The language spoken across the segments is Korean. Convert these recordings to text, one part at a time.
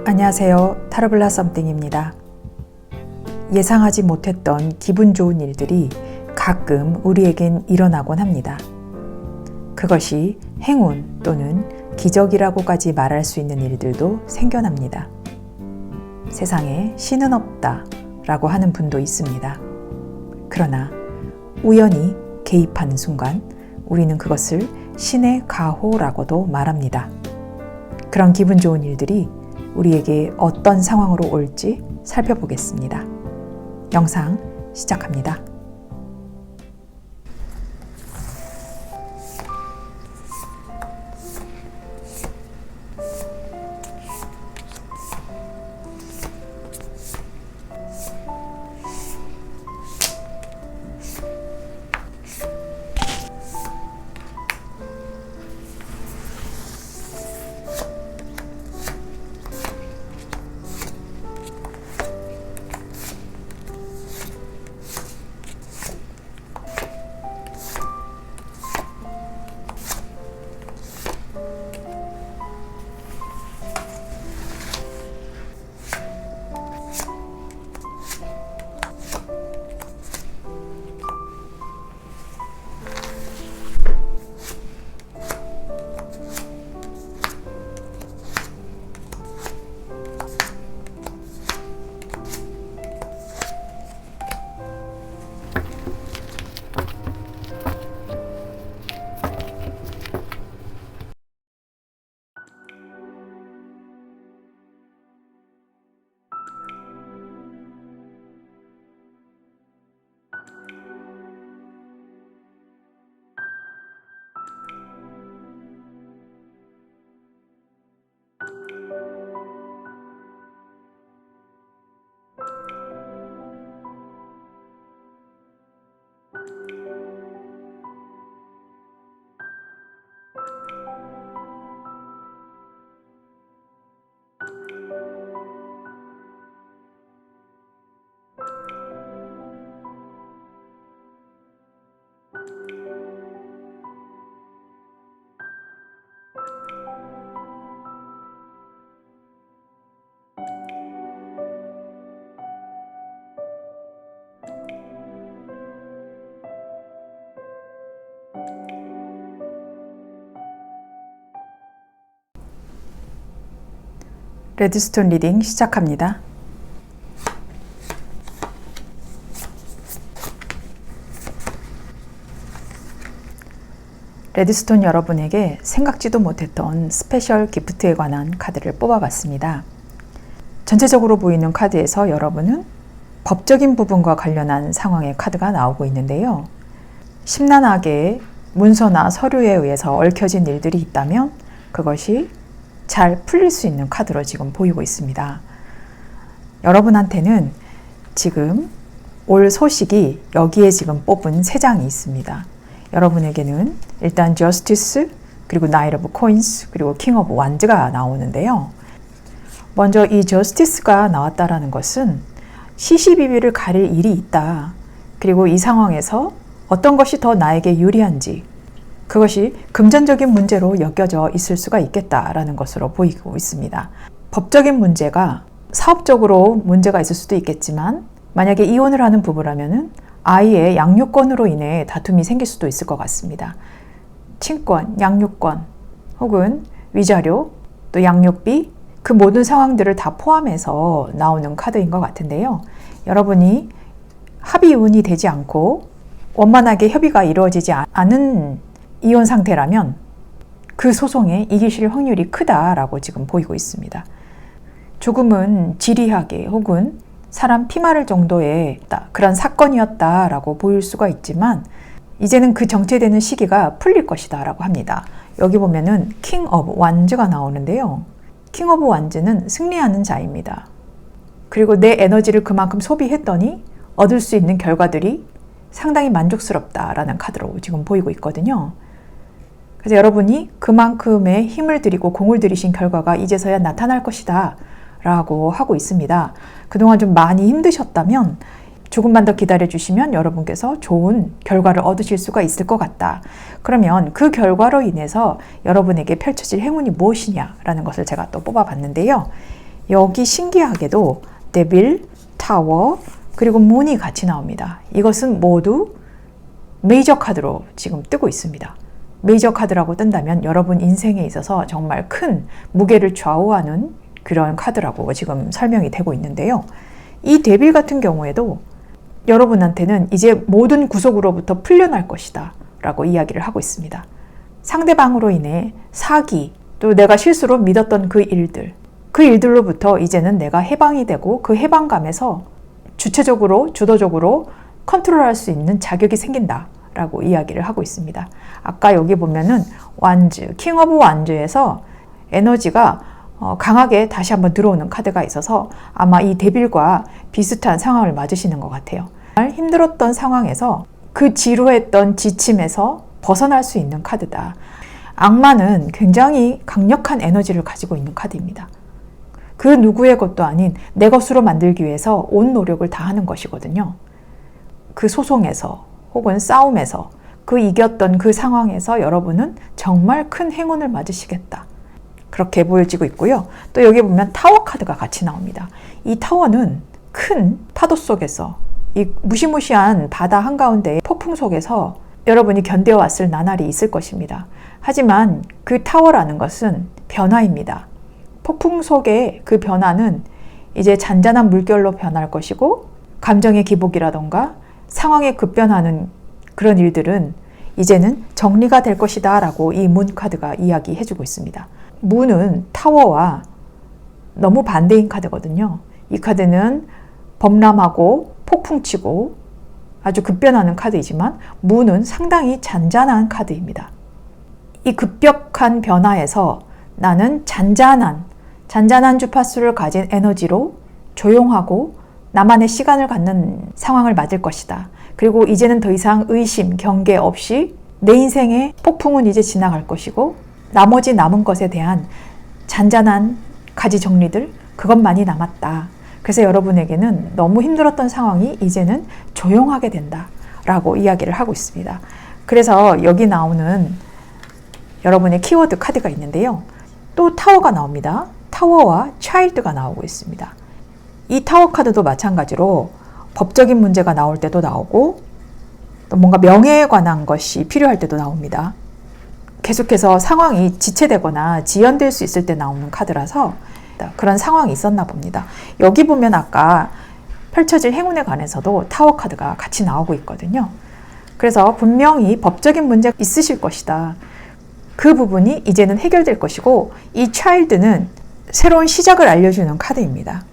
안녕하세요. 타로블라 썸띵입니다. 예상하지 못했던 기분 좋은 일들이 가끔 우리에겐 일어나곤 합니다. 그것이 행운 또는 기적이라고까지 말할 수 있는 일들도 생겨납니다. 세상에 신은 없다 라고 하는 분도 있습니다. 그러나 우연히 개입하는 순간 우리는 그것을 신의 가호라고도 말합니다. 그런 기분 좋은 일들이 우리에게 어떤 상황으로 올지 살펴보겠습니다. 영상 시작합니다. 레드스톤 리딩 시작합니다. 레드스톤 여러분에게 생각지도 못했던 스페셜 기프트에 관한 카드를 뽑아봤습니다. 전체적으로 보이는 카드에서 여러분은 법적인 부분과 관련한 상황의 카드가 나오고 있는데요. 심란하게 문서나 서류에 의해서 얽혀진 일들이 있다면 그것이 잘 풀릴 수 있는 카드로 지금 보이고 있습니다. 여러분한테는 지금 올 소식이 여기에 지금 뽑은 3장이 있습니다. 여러분에게는 일단 저스티스, 그리고 나이트 오브 코인스, 그리고 킹 오브 완즈가 나오는데요. 먼저 이 저스티스가 나왔다라는 것은 시시비비를 가릴 일이 있다. 그리고 이 상황에서 어떤 것이 더 나에게 유리한지, 그것이 금전적인 문제로 엮여져 있을 수가 있겠다라는 것으로 보이고 있습니다. 법적인 문제가 사업적으로 문제가 있을 수도 있겠지만 만약에 이혼을 하는 부부라면은 아이의 양육권으로 인해 다툼이 생길 수도 있을 것 같습니다. 친권, 양육권 혹은 위자료, 또 양육비, 그 모든 상황들을 다 포함해서 나오는 카드인 것 같은데요. 여러분이 합의운이 되지 않고 원만하게 협의가 이루어지지 않은 이혼 상태라면 그 소송에 이기실 확률이 크다라고 지금 보이고 있습니다. 조금은 지리하게 혹은 사람 피마를 정도의 그런 사건이었다라고 보일 수가 있지만 이제는 그 정체되는 시기가 풀릴 것이다 라고 합니다. 여기 보면은 킹 오브 완즈가 나오는데요. 킹 오브 완즈는 승리하는 자입니다. 그리고 내 에너지를 그만큼 소비했더니 얻을 수 있는 결과들이 상당히 만족스럽다라는 카드로 지금 보이고 있거든요. 그래서 여러분이 그만큼의 힘을 들이고 공을 들이신 결과가 이제서야 나타날 것이다 라고 하고 있습니다. 그동안 좀 많이 힘드셨다면 조금만 더 기다려주시면 여러분께서 좋은 결과를 얻으실 수가 있을 것 같다. 그러면 그 결과로 인해서 여러분에게 펼쳐질 행운이 무엇이냐라는 것을 제가 또 뽑아봤는데요. 여기 신기하게도 데빌, 타워, 그리고 문이 같이 나옵니다. 이것은 모두 메이저 카드로 지금 뜨고 있습니다. 메이저 카드라고 뜬다면 여러분 인생에 있어서 정말 큰 무게를 좌우하는 그런 카드라고 지금 설명이 되고 있는데요. 이 데빌 같은 경우에도 여러분한테는 이제 모든 구속으로부터 풀려날 것이다 라고 이야기를 하고 있습니다. 상대방으로 인해 사기, 또 내가 실수로 믿었던 그 일들로부터 이제는 내가 해방이 되고 그 해방감에서 주체적으로, 주도적으로 컨트롤할 수 있는 자격이 생긴다 라고 이야기를 하고 있습니다. 아까 여기 보면은 완즈, 킹 오브 완즈에서 에너지가 강하게 다시 한번 들어오는 카드가 있어서 아마 이 데빌과 비슷한 상황을 맞으시는 것 같아요. 힘들었던 상황에서 그 지루했던 지침에서 벗어날 수 있는 카드다. 악마는 굉장히 강력한 에너지를 가지고 있는 카드입니다. 그 누구의 것도 아닌 내 것으로 만들기 위해서 온 노력을 다하는 것이거든요. 그 소송에서 혹은 싸움에서 그 이겼던 그 상황에서 여러분은 정말 큰 행운을 맞으시겠다. 그렇게 보여지고 있고요. 또 여기 보면 타워 카드가 같이 나옵니다. 이 타워는 큰 파도 속에서 이 무시무시한 바다 한가운데 폭풍 속에서 여러분이 견뎌왔을 나날이 있을 것입니다. 하지만 그 타워라는 것은 변화입니다. 폭풍 속의 그 변화는 이제 잔잔한 물결로 변할 것이고 감정의 기복이라던가 상황에 급변하는 그런 일들은 이제는 정리가 될 것이다 라고 이 문 카드가 이야기해주고 있습니다. 문은 타워와 너무 반대인 카드거든요. 이 카드는 범람하고 폭풍치고 아주 급변하는 카드이지만 문은 상당히 잔잔한 카드입니다. 이 급격한 변화에서 나는 잔잔한 주파수를 가진 에너지로 조용하고 나만의 시간을 갖는 상황을 맞을 것이다. 그리고 이제는 더 이상 의심, 경계 없이 내 인생의 폭풍은 이제 지나갈 것이고 나머지 남은 것에 대한 잔잔한 가지 정리들, 그것만이 남았다. 그래서 여러분에게는 너무 힘들었던 상황이 이제는 조용하게 된다 라고 이야기를 하고 있습니다. 그래서 여기 나오는 여러분의 키워드 카드가 있는데요. 또 타워가 나옵니다. 타워와 차일드가 나오고 있습니다. 이 타워 카드도 마찬가지로 법적인 문제가 나올 때도 나오고 또 뭔가 명예에 관한 것이 필요할 때도 나옵니다. 계속해서 상황이 지체되거나 지연될 수 있을 때 나오는 카드라서 그런 상황이 있었나 봅니다. 여기 보면 아까 펼쳐질 행운에 관해서도 타워 카드가 같이 나오고 있거든요. 그래서 분명히 법적인 문제가 있으실 것이다. 그 부분이 이제는 해결될 것이고 이 차일드는 새로운 시작을 알려주는 카드입니다.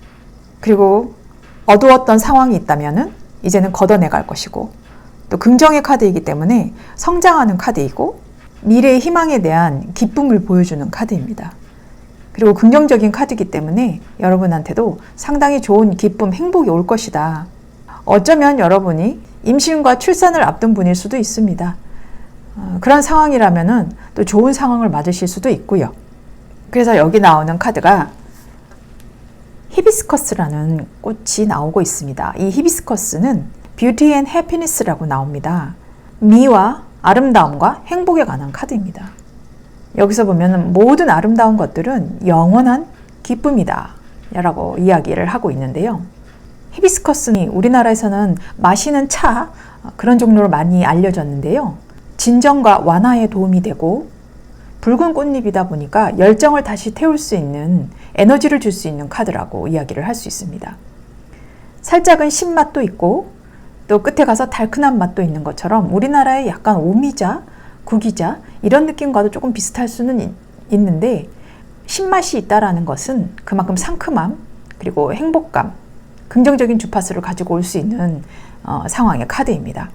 그리고 어두웠던 상황이 있다면은 이제는 걷어내갈 것이고 또 긍정의 카드이기 때문에 성장하는 카드이고 미래의 희망에 대한 기쁨을 보여주는 카드입니다. 그리고 긍정적인 카드이기 때문에 여러분한테도 상당히 좋은 기쁨, 행복이 올 것이다. 어쩌면 여러분이 임신과 출산을 앞둔 분일 수도 있습니다. 그런 상황이라면은 또 좋은 상황을 맞으실 수도 있고요. 그래서 여기 나오는 카드가 히비스커스라는 꽃이 나오고 있습니다. 이 히비스커스는 뷰티 앤 해피니스라고 나옵니다. 미와 아름다움과 행복에 관한 카드입니다. 여기서 보면 모든 아름다운 것들은 영원한 기쁨이다 라고 이야기를 하고 있는데요. 히비스커스는 우리나라에서는 마시는 차 그런 종류로 많이 알려졌는데요. 진정과 완화에 도움이 되고 붉은 꽃잎이다 보니까 열정을 다시 태울 수 있는 에너지를 줄 수 있는 카드라고 이야기를 할 수 있습니다. 살짝은 신맛도 있고 또 끝에 가서 달큰한 맛도 있는 것처럼 우리나라의 약간 오미자, 구기자 이런 느낌과도 조금 비슷할 수는 있는데 신맛이 있다라는 것은 그만큼 상큼함 그리고 행복감, 긍정적인 주파수를 가지고 올 수 있는 상황의 카드입니다.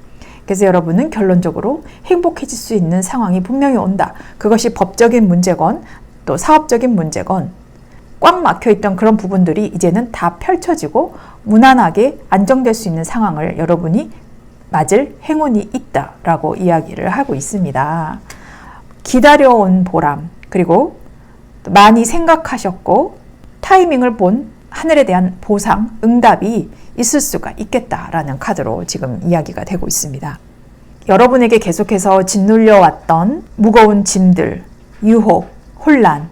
그래서 여러분은 결론적으로 행복해질 수 있는 상황이 분명히 온다. 그것이 법적인 문제건 또 사업적인 문제건 꽉 막혀있던 그런 부분들이 이제는 다 펼쳐지고 무난하게 안정될 수 있는 상황을 여러분이 맞을 행운이 있다라고 이야기를 하고 있습니다. 기다려온 보람 그리고 많이 생각하셨고 타이밍을 본 하늘에 대한 보상, 응답이 있을 수가 있겠다라는 카드로 지금 이야기가 되고 있습니다. 여러분에게 계속해서 짓눌려 왔던 무거운 짐들, 유혹, 혼란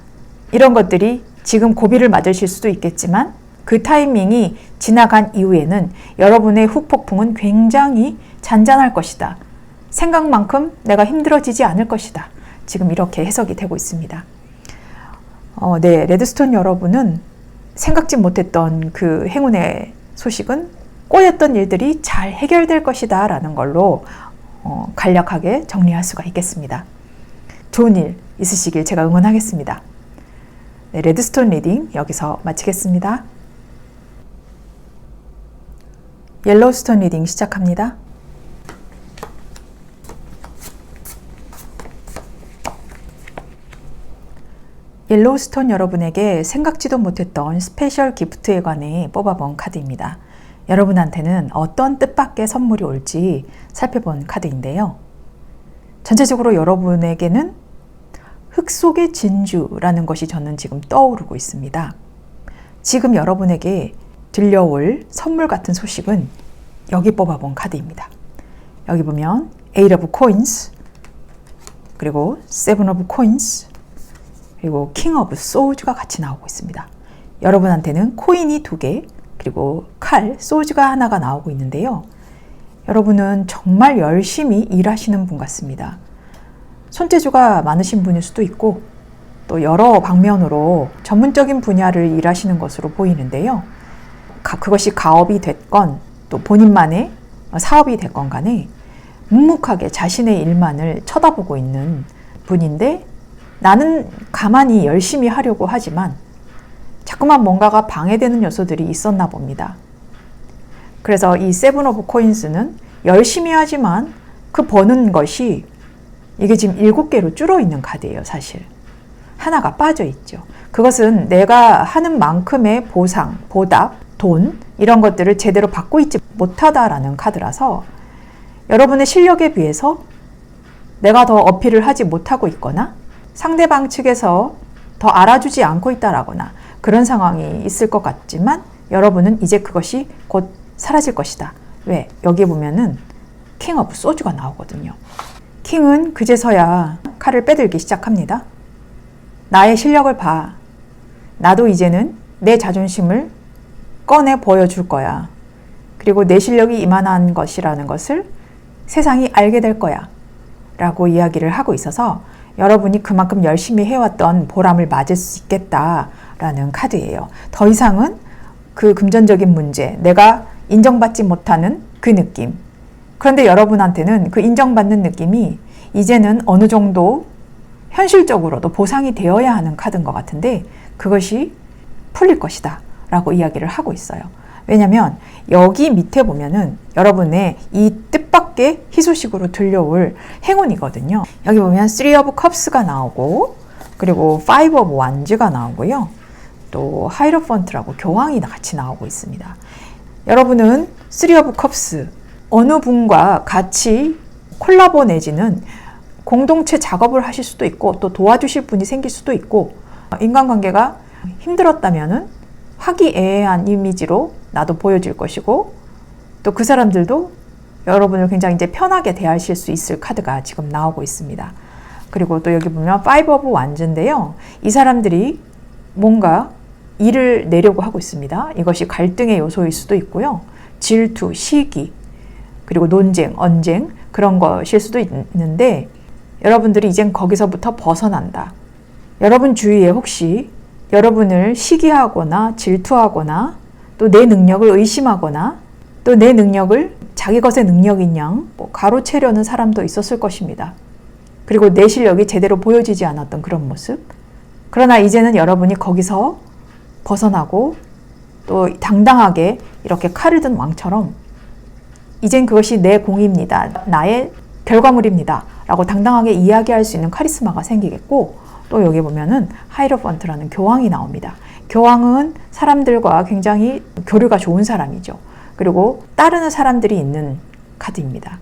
이런 것들이 지금 고비를 맞으실 수도 있겠지만 그 타이밍이 지나간 이후에는 여러분의 후폭풍은 굉장히 잔잔할 것이다. 생각만큼 내가 힘들어지지 않을 것이다. 지금 이렇게 해석이 되고 있습니다. 네, 레드스톤 여러분은 생각지 못했던 그 행운의 소식은 꼬였던 일들이 잘 해결될 것이다 라는 걸로 간략하게 정리할 수가 있겠습니다. 좋은 일 있으시길 제가 응원하겠습니다. 네, 레드스톤 리딩 여기서 마치겠습니다. 옐로우스톤 리딩 시작합니다. 옐로우스톤 여러분에게 생각지도 못했던 스페셜 기프트에 관해 뽑아본 카드입니다. 여러분한테는 어떤 뜻밖의 선물이 올지 살펴본 카드인데요. 전체적으로 여러분에게는 흙 속의 진주라는 것이 저는 지금 떠오르고 있습니다. 지금 여러분에게 들려올 선물 같은 소식은 여기 뽑아본 카드입니다. 여기 보면 Eight of Coins, 그리고 Seven of Coins, 그리고 King of Swords가 같이 나오고 있습니다. 여러분한테는 코인이 2개, 그리고 칼, 소즈가 하나가 나오고 있는데요. 여러분은 정말 열심히 일하시는 분 같습니다. 손재주가 많으신 분일 수도 있고 또 여러 방면으로 전문적인 분야를 일하시는 것으로 보이는데요. 그것이 가업이 됐건 또 본인만의 사업이 됐건 간에 묵묵하게 자신의 일만을 쳐다보고 있는 분인데 나는 가만히 열심히 하려고 하지만 자꾸만 뭔가가 방해되는 요소들이 있었나 봅니다. 그래서 이 세븐 오브 코인스는 열심히 하지만 그 버는 것이 이게 지금 7개로 줄어 있는 카드예요, 사실. 하나가 빠져 있죠. 그것은 내가 하는 만큼의 보상, 보답, 돈 이런 것들을 제대로 받고 있지 못하다라는 카드라서 여러분의 실력에 비해서 내가 더 어필을 하지 못하고 있거나 상대방 측에서 더 알아주지 않고 있다라거나 그런 상황이 있을 것 같지만 여러분은 이제 그것이 곧 사라질 것이다. 왜? 여기 보면은 킹 오브 소주가 나오거든요. 킹은 그제서야 칼을 빼들기 시작합니다. 나의 실력을 봐. 나도 이제는 내 자존심을 꺼내 보여줄 거야. 그리고 내 실력이 이만한 것이라는 것을 세상이 알게 될 거야. 라고 이야기를 하고 있어서 여러분이 그만큼 열심히 해왔던 보람을 맞을 수 있겠다라는 카드예요. 더 이상은 그 금전적인 문제, 내가 인정받지 못하는 그 느낌. 그런데 여러분한테는 그 인정받는 느낌이 이제는 어느 정도 현실적으로도 보상이 되어야 하는 카드인 것 같은데 그것이 풀릴 것이다 라고 이야기를 하고 있어요. 왜냐하면 여기 밑에 보면은 여러분의 이 뜻밖의 희소식으로 들려올 행운이거든요. 여기 보면 Three of Cups가 나오고 그리고 Five of Wands가 나오고요. 또 하이로펀트라고 교황이 같이 나오고 있습니다. 여러분은 Three of Cups 어느 분과 같이 콜라보 내지는 공동체 작업을 하실 수도 있고 또 도와주실 분이 생길 수도 있고 인간관계가 힘들었다면은 화기애애한 이미지로 나도 보여질 것이고 또 그 사람들도 여러분을 굉장히 이제 편하게 대하실 수 있을 카드가 지금 나오고 있습니다. 그리고 또 여기 보면 Five of Wands인데요. 이 사람들이 뭔가 일을 내려고 하고 있습니다. 이것이 갈등의 요소일 수도 있고요. 질투, 시기, 그리고 논쟁, 언쟁 그런 것일 수도 있는데 여러분들이 이젠 거기서부터 벗어난다. 여러분 주위에 혹시 여러분을 시기하거나 질투하거나 또 내 능력을 의심하거나 또 내 능력을 자기 것의 능력인 양 가로채려는 사람도 있었을 것입니다. 그리고 내 실력이 제대로 보여지지 않았던 그런 모습. 그러나 이제는 여러분이 거기서 벗어나고 또 당당하게 이렇게 칼을 든 왕처럼 이젠 그것이 내 공입니다. 나의 결과물입니다. 라고 당당하게 이야기할 수 있는 카리스마가 생기겠고 또 여기 보면은 하이로펀트라는 교황이 나옵니다. 교황은 사람들과 굉장히 교류가 좋은 사람이죠. 그리고 따르는 사람들이 있는 카드입니다.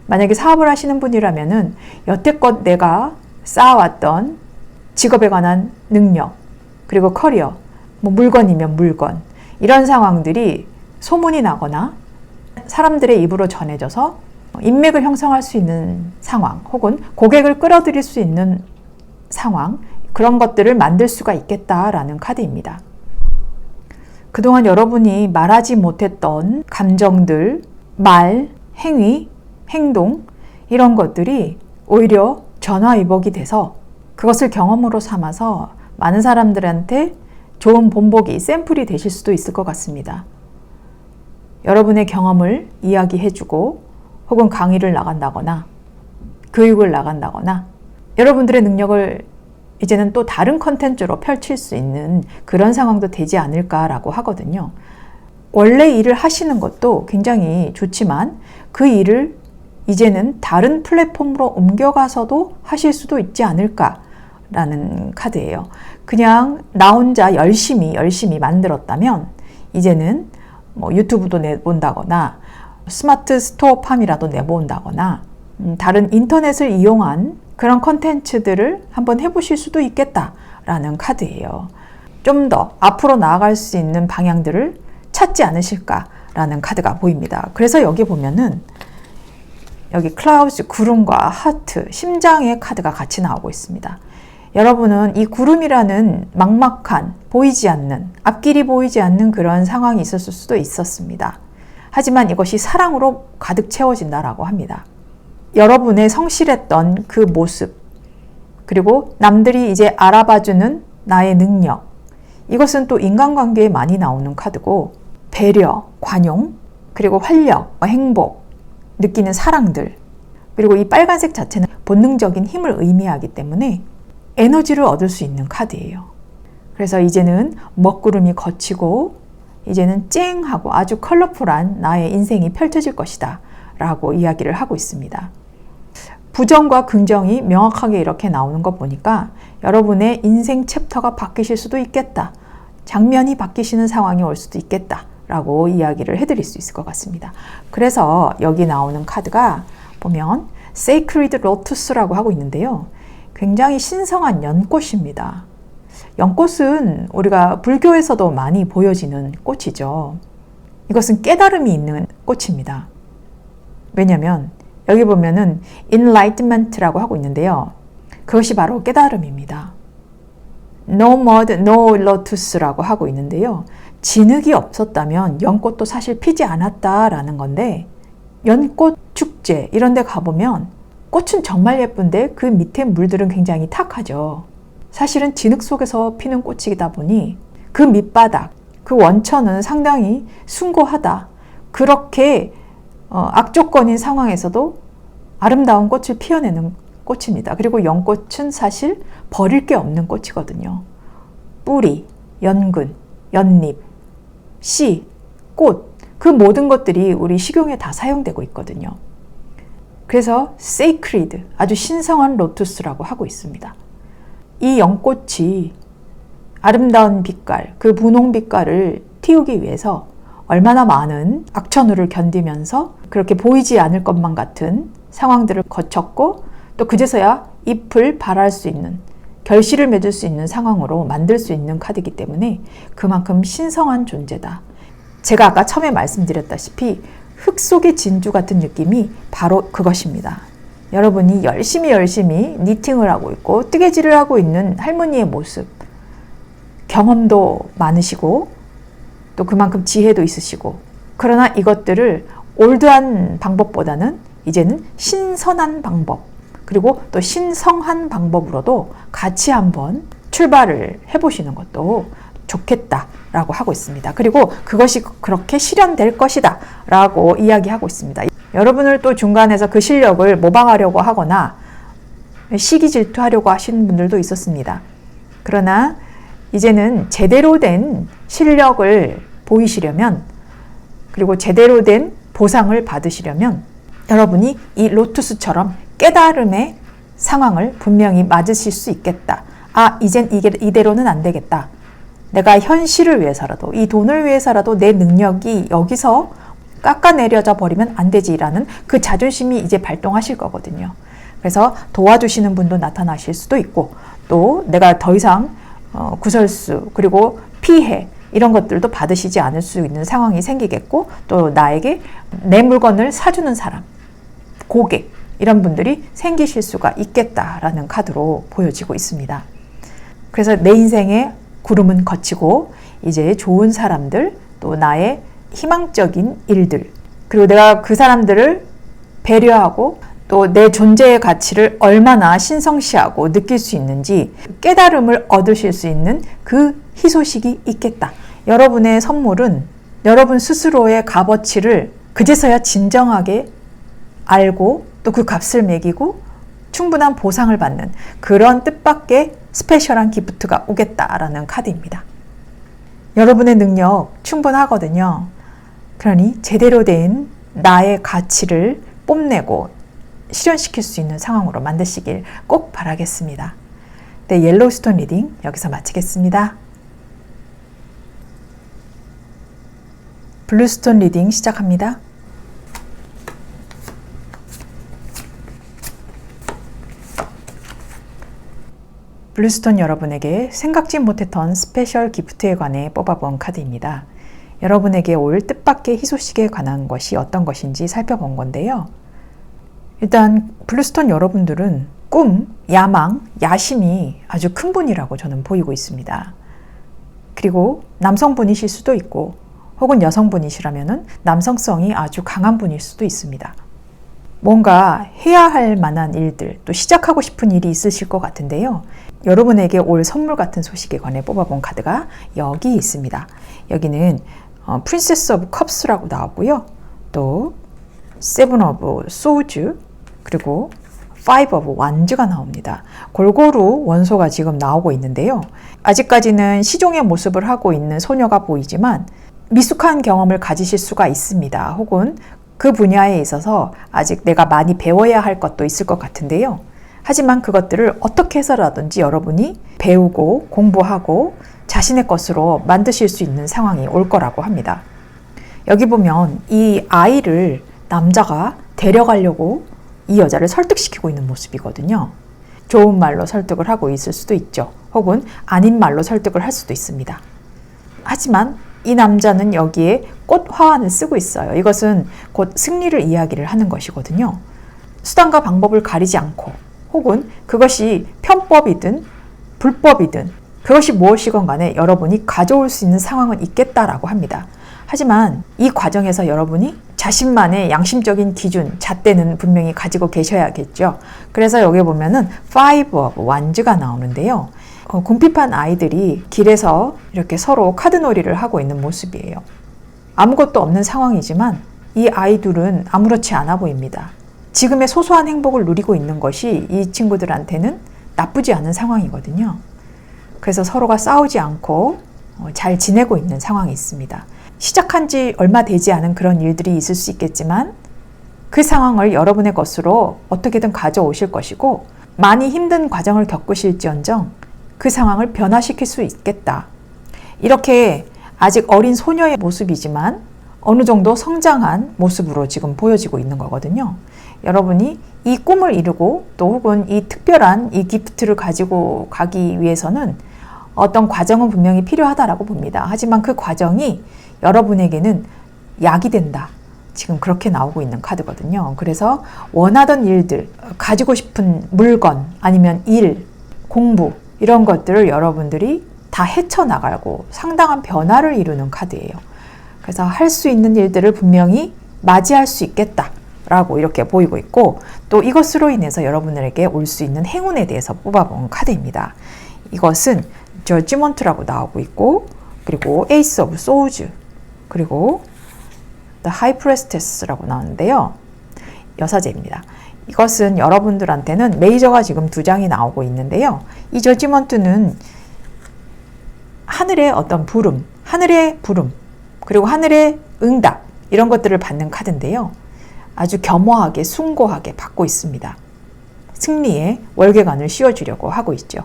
만약에 사업을 하시는 분이라면은 여태껏 내가 쌓아왔던 직업에 관한 능력 그리고 커리어, 뭐 물건이면 물건 이런 상황들이 소문이 나거나 사람들의 입으로 전해져서 인맥을 형성할 수 있는 상황 혹은 고객을 끌어들일 수 있는 상황 그런 것들을 만들 수가 있겠다라는 카드입니다. 그동안 여러분이 말하지 못했던 감정들, 말, 행위, 행동 이런 것들이 오히려 전화위복이 돼서 그것을 경험으로 삼아서 많은 사람들한테 좋은 본보기, 샘플이 되실 수도 있을 것 같습니다. 여러분의 경험을 이야기해주고 혹은 강의를 나간다거나 교육을 나간다거나 여러분들의 능력을 이제는 또 다른 컨텐츠로 펼칠 수 있는 그런 상황도 되지 않을까라고 하거든요. 원래 일을 하시는 것도 굉장히 좋지만 그 일을 이제는 다른 플랫폼으로 옮겨가서도 하실 수도 있지 않을까라는 카드예요. 그냥 나 혼자 열심히 만들었다면 이제는 뭐 유튜브도 내본다거나 스마트 스토어팜이라도 내본다거나 다른 인터넷을 이용한 그런 컨텐츠들을 한번 해보실 수도 있겠다라는 카드예요. 좀 더 앞으로 나아갈 수 있는 방향들을 찾지 않으실까라는 카드가 보입니다. 그래서 여기 보면은 여기 클라우드, 구름과 하트, 심장의 카드가 같이 나오고 있습니다. 여러분은 이 구름이라는 막막한, 보이지 않는, 앞길이 보이지 않는 그런 상황이 있었을 수도 있었습니다. 하지만 이것이 사랑으로 가득 채워진다라고 합니다. 여러분의 성실했던 그 모습, 그리고 남들이 이제 알아봐주는 나의 능력, 이것은 또 인간관계에 많이 나오는 카드고 배려, 관용, 그리고 활력, 행복, 느끼는 사랑들, 그리고 이 빨간색 자체는 본능적인 힘을 의미하기 때문에 에너지를 얻을 수 있는 카드예요. 그래서 이제는 먹구름이 걷히고 이제는 쨍하고 아주 컬러풀한 나의 인생이 펼쳐질 것이다 라고 이야기를 하고 있습니다. 부정과 긍정이 명확하게 이렇게 나오는 거 보니까 여러분의 인생 챕터가 바뀌실 수도 있겠다. 장면이 바뀌시는 상황이 올 수도 있겠다 라고 이야기를 해드릴 수 있을 것 같습니다. 그래서 여기 나오는 카드가 보면 Sacred Lotus라고 하고 있는데요. 굉장히 신성한 연꽃입니다. 연꽃은 우리가 불교에서도 많이 보여지는 꽃이죠. 이것은 깨달음이 있는 꽃입니다. 왜냐하면 여기 보면은 Enlightenment라고 하고 있는데요. 그것이 바로 깨달음입니다. No mud, no lotus라고 하고 있는데요. 진흙이 없었다면 연꽃도 사실 피지 않았다라는 건데 연꽃 축제 이런 데 가보면 꽃은 정말 예쁜데 그 밑에 물들은 굉장히 탁하죠. 사실은 진흙 속에서 피는 꽃이다 보니 그 밑바닥, 그 원천은 상당히 숭고하다. 그렇게 악조건인 상황에서도 아름다운 꽃을 피워내는 꽃입니다. 그리고 연꽃은 사실 버릴 게 없는 꽃이거든요. 뿌리, 연근, 연잎, 씨, 꽃, 그 모든 것들이 우리 식용에 다 사용되고 있거든요. 그래서 sacred, 아주 신성한 로투스라고 하고 있습니다. 이 연꽃이 아름다운 빛깔, 그 분홍 빛깔을 틔우기 위해서 얼마나 많은 악천후를 견디면서 그렇게 보이지 않을 것만 같은 상황들을 거쳤고 또 그제서야 잎을 발할 수 있는, 결실을 맺을 수 있는 상황으로 만들 수 있는 카드이기 때문에 그만큼 신성한 존재다. 제가 아까 처음에 말씀드렸다시피 흙 속의 진주 같은 느낌이 바로 그것입니다. 여러분이 열심히 니팅을 하고 있고 뜨개질을 하고 있는 할머니의 모습, 경험도 많으시고 또 그만큼 지혜도 있으시고, 그러나 이것들을 올드한 방법보다는 이제는 신선한 방법, 그리고 또 신성한 방법으로도 같이 한번 출발을 해보시는 것도 좋겠다라고 하고 있습니다. 그리고 그것이 그렇게 실현될 것이다 라고 이야기하고 있습니다. 여러분을 또 중간에서 그 실력을 모방하려고 하거나 시기 질투하려고 하시는 분들도 있었습니다. 그러나 이제는 제대로 된 실력을 보이시려면, 그리고 제대로 된 보상을 받으시려면 여러분이 이 로투스처럼 깨달음의 상황을 분명히 맞으실 수 있겠다. 아, 이젠 이대로는 안 되겠다. 내가 현실을 위해서라도, 이 돈을 위해서라도 내 능력이 여기서 깎아내려져 버리면 안 되지라는 그 자존심이 이제 발동하실 거거든요. 그래서 도와주시는 분도 나타나실 수도 있고, 또 내가 더 이상 구설수, 그리고 피해 이런 것들도 받으시지 않을 수 있는 상황이 생기겠고, 또 나에게 내 물건을 사주는 사람, 고객 이런 분들이 생기실 수가 있겠다라는 카드로 보여지고 있습니다. 그래서 내 인생의 구름은 거치고 이제 좋은 사람들, 또 나의 희망적인 일들, 그리고 내가 그 사람들을 배려하고 또 내 존재의 가치를 얼마나 신성시하고 느낄 수 있는지 깨달음을 얻으실 수 있는 그 희소식이 있겠다. 여러분의 선물은 여러분 스스로의 값어치를 그제서야 진정하게 알고 또 그 값을 매기고 충분한 보상을 받는 그런 뜻밖의 스페셜한 기프트가 오겠다라는 카드입니다. 여러분의 능력 충분하거든요. 그러니 제대로 된 나의 가치를 뽐내고 실현시킬 수 있는 상황으로 만드시길 꼭 바라겠습니다. 네, 옐로우스톤 리딩 여기서 마치겠습니다. 블루스톤 리딩 시작합니다. 블루스톤 여러분에게 생각지 못했던 스페셜 기프트에 관해 뽑아본 카드입니다. 여러분에게 올 뜻밖의 희소식에 관한 것이 어떤 것인지 살펴본 건데요. 일단 블루스톤 여러분들은 꿈, 야망, 야심이 아주 큰 분이라고 저는 보이고 있습니다. 그리고 남성분이실 수도 있고 혹은 여성분이시라면 남성성이 아주 강한 분일 수도 있습니다. 뭔가 해야 할 만한 일들, 또 시작하고 싶은 일이 있으실 것 같은데요. 여러분에게 올 선물 같은 소식에 관해 뽑아본 카드가 여기 있습니다. 여기는 프린세스 오브 컵스라고 나왔고요. 또 세븐 오브 소즈, 그리고 파이브 오브 완즈가 나옵니다. 골고루 원소가 지금 나오고 있는데요. 아직까지는 시종의 모습을 하고 있는 소녀가 보이지만 미숙한 경험을 가지실 수가 있습니다. 혹은 그 분야에 있어서 아직 내가 많이 배워야 할 것도 있을 것 같은데요. 하지만 그것들을 어떻게 해서라든지 여러분이 배우고 공부하고 자신의 것으로 만드실 수 있는 상황이 올 거라고 합니다. 여기 보면 이 아이를 남자가 데려가려고 이 여자를 설득시키고 있는 모습이거든요. 좋은 말로 설득을 하고 있을 수도 있죠. 혹은 아닌 말로 설득을 할 수도 있습니다. 하지만 이 남자는 여기에 꽃 화환을 쓰고 있어요. 이것은 곧 승리를 이야기를 하는 것이거든요. 수단과 방법을 가리지 않고 혹은 그것이 편법이든 불법이든 그것이 무엇이건 간에 여러분이 가져올 수 있는 상황은 있겠다라고 합니다. 하지만 이 과정에서 여러분이 자신만의 양심적인 기준, 잣대는 분명히 가지고 계셔야겠죠. 그래서 여기 보면은 Five of Wands가 나오는데요. 궁핍한 아이들이 길에서 이렇게 서로 카드놀이를 하고 있는 모습이에요. 아무것도 없는 상황이지만 이 아이들은 아무렇지 않아 보입니다. 지금의 소소한 행복을 누리고 있는 것이 이 친구들한테는 나쁘지 않은 상황이거든요. 그래서 서로가 싸우지 않고 잘 지내고 있는 상황이 있습니다. 시작한 지 얼마 되지 않은 그런 일들이 있을 수 있겠지만 그 상황을 여러분의 것으로 어떻게든 가져오실 것이고 많이 힘든 과정을 겪으실지언정 그 상황을 변화시킬 수 있겠다. 이렇게 아직 어린 소녀의 모습이지만 어느 정도 성장한 모습으로 지금 보여지고 있는 거거든요. 여러분이 이 꿈을 이루고 또 혹은 이 특별한 이 기프트를 가지고 가기 위해서는 어떤 과정은 분명히 필요하다라고 봅니다. 하지만 그 과정이 여러분에게는 약이 된다. 지금 그렇게 나오고 있는 카드거든요. 그래서 원하던 일들, 가지고 싶은 물건, 아니면 일, 공부 이런 것들을 여러분들이 다 헤쳐나가고 상당한 변화를 이루는 카드예요. 그래서 할 수 있는 일들을 분명히 맞이할 수 있겠다라고 이렇게 보이고 있고 또 이것으로 인해서 여러분들에게 올 수 있는 행운에 대해서 뽑아본 카드입니다. 이것은 저지먼트라고 나오고 있고 그리고 에이스 오브 소우즈 그리고 The High Priestess라고 나오는데요. 여사제입니다. 이것은 여러분들한테는 메이저가 지금 2장이 나오고 있는데요. 이 저지먼트는 하늘의 어떤 부름, 하늘의 부름, 그리고 하늘의 응답 이런 것들을 받는 카드인데요. 아주 겸허하게 숭고하게 받고 있습니다. 승리의 월계관을 씌워주려고 하고 있죠.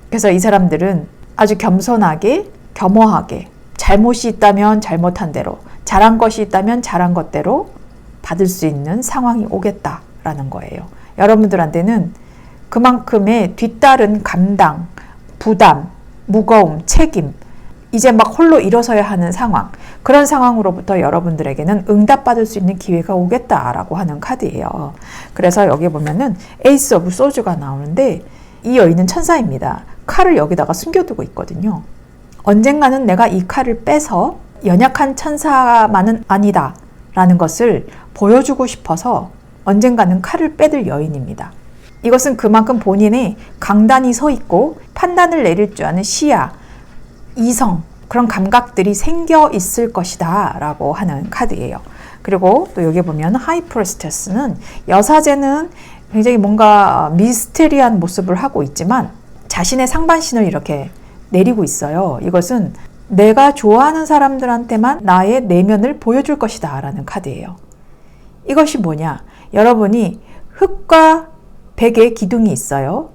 그래서 이 사람들은 아주 겸손하게 겸허하게 잘못이 있다면 잘못한 대로 잘한 것이 있다면 잘한 것대로 받을 수 있는 상황이 오겠다라는 거예요. 여러분들한테는 그만큼의 뒤따른 감당, 부담, 무거움, 책임 이제 막 홀로 일어서야 하는 상황 그런 상황으로부터 여러분들에게는 응답받을 수 있는 기회가 오겠다라고 하는 카드예요. 그래서 여기 보면은 에이스 오브 소주가 나오는데 이 여인은 천사입니다. 칼을 여기다가 숨겨두고 있거든요. 언젠가는 내가 이 칼을 빼서 연약한 천사만은 아니다 라는 것을 보여주고 싶어서 언젠가는 칼을 빼들 여인입니다. 이것은 그만큼 본인의 강단이 서 있고 판단을 내릴 줄 아는 시야, 이성, 그런 감각들이 생겨 있을 것이다 라고 하는 카드예요. 그리고 또 여기 보면 하이프레스테스는 여사제는 굉장히 뭔가 미스테리한 모습을 하고 있지만 자신의 상반신을 이렇게 내리고 있어요. 이것은 내가 좋아하는 사람들한테만 나의 내면을 보여줄 것이다 라는 카드예요. 이것이 뭐냐? 여러분이 흑과 백의 기둥이 있어요.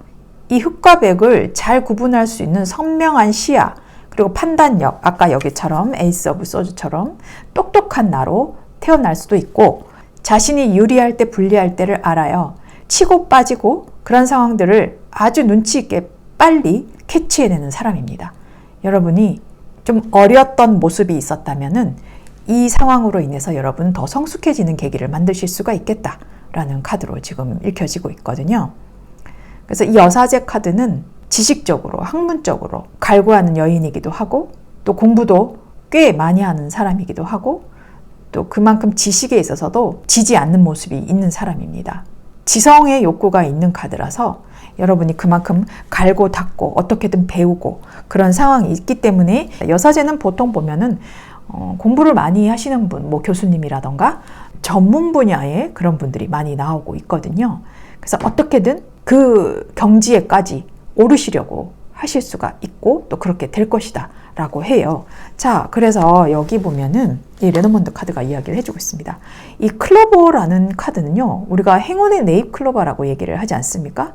이 흑과 백을 잘 구분할 수 있는 선명한 시야, 그리고 판단력, 아까 여기처럼 에이스 오브 소드처럼 똑똑한 나로 태어날 수도 있고, 자신이 유리할 때 불리할 때를 알아요. 치고 빠지고 그런 상황들을 아주 눈치 있게 빨리 캐치해내는 사람입니다. 여러분이 좀 어렸던 모습이 있었다면은 이 상황으로 인해서 여러분 더 성숙해지는 계기를 만드실 수가 있겠다라는 카드로 지금 읽혀지고 있거든요. 그래서 이 여사제 카드는 지식적으로, 학문적으로 갈구하는 여인이기도 하고, 또 공부도 꽤 많이 하는 사람이기도 하고, 또 그만큼 지식에 있어서도 지지 않는 모습이 있는 사람입니다. 지성의 욕구가 있는 카드라서 여러분이 그만큼 갈고 닦고 어떻게든 배우고 그런 상황이 있기 때문에, 여사제는 보통 보면은 공부를 많이 하시는 분, 뭐 교수님이라던가 전문 분야의 그런 분들이 많이 나오고 있거든요. 그래서 어떻게든 그 경지에까지 오르시려고 하실 수가 있고 또 그렇게 될 것이다 라고 해요. 자, 그래서 여기 보면은 이 레노먼드 카드가 이야기를 해주고 있습니다. 이 클로버라는 카드는요, 우리가 행운의 네잎클로버라고 얘기를 하지 않습니까?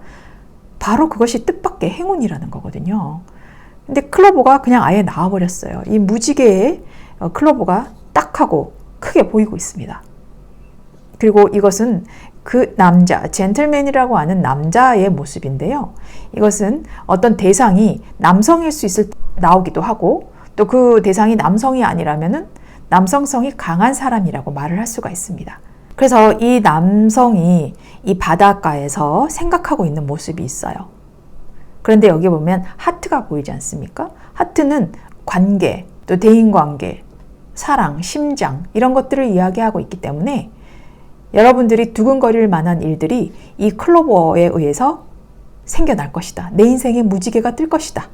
바로 그것이 뜻밖의 행운이라는 거거든요. 근데 클로버가 그냥 아예 나와버렸어요. 이 무지개의 클로버가 딱 하고 크게 보이고 있습니다. 그리고 이것은 그 남자, 젠틀맨이라고 하는 남자의 모습인데요. 이것은 어떤 대상이 남성일 수 있을 때 나오기도 하고, 또 그 대상이 남성이 아니라면은 남성성이 강한 사람이라고 말을 할 수가 있습니다. 그래서 이 남성이 이 바닷가에서 생각하고 있는 모습이 있어요. 그런데 여기 보면 하트가 보이지 않습니까? 하트는 관계, 또 대인관계, 사랑, 심장 이런 것들을 이야기하고 있기 때문에 여러분들이 두근거릴 만한 일들이 이 클로버에 의해서 생겨날 것이다. 내 인생에 무지개가 뜰 것이다.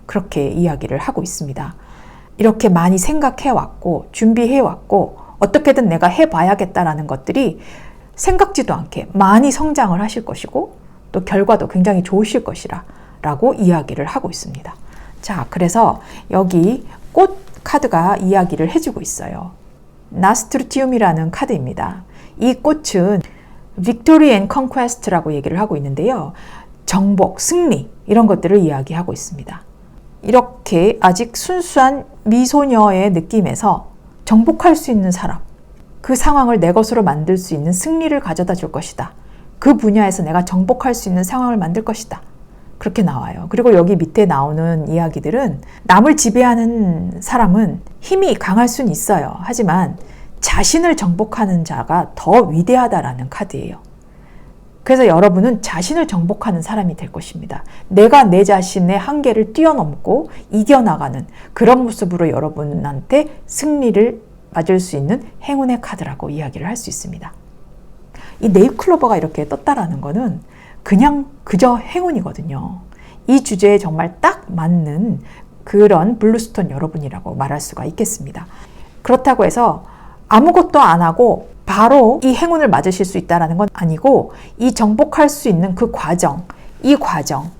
그렇게 이야기를 하고 있습니다. 이렇게 많이 생각해왔고 준비해왔고 어떻게든 내가 해봐야겠다라는 것들이 생각지도 않게 많이 성장을 하실 것이고 또 결과도 굉장히 좋으실 것이라 라고 이야기를 하고 있습니다. 자, 그래서 여기 꽃 카드가 이야기를 해주고 있어요. 나스트루티움이라는 카드입니다. 이 꽃은 Victory and Conquest라고 얘기를 하고 있는데요. 정복, 승리 이런 것들을 이야기하고 있습니다. 이렇게 아직 순수한 미소녀의 느낌에서 정복할 수 있는 사람, 그 상황을 내 것으로 만들 수 있는 승리를 가져다 줄 것이다. 그 분야에서 내가 정복할 수 있는 상황을 만들 것이다. 그렇게 나와요. 그리고 여기 밑에 나오는 이야기들은 남을 지배하는 사람은 힘이 강할 수는 있어요. 하지만 자신을 정복하는 자가 더 위대하다라는 카드예요. 그래서 여러분은 자신을 정복하는 사람이 될 것입니다. 내가 내 자신의 한계를 뛰어넘고 이겨나가는 그런 모습으로 여러분한테 승리를 맞을 수 있는 행운의 카드라고 이야기를 할 수 있습니다. 이 네잎클로버가 이렇게 떴다라는 거는 그냥 그저 행운이거든요. 이 주제에 정말 딱 맞는 그런 블루스톤 여러분이라고 말할 수가 있겠습니다. 그렇다고 해서 아무것도 안 하고 바로 이 행운을 맞으실 수 있다는 건 아니고, 이 정복할 수 있는 그 과정, 이 과정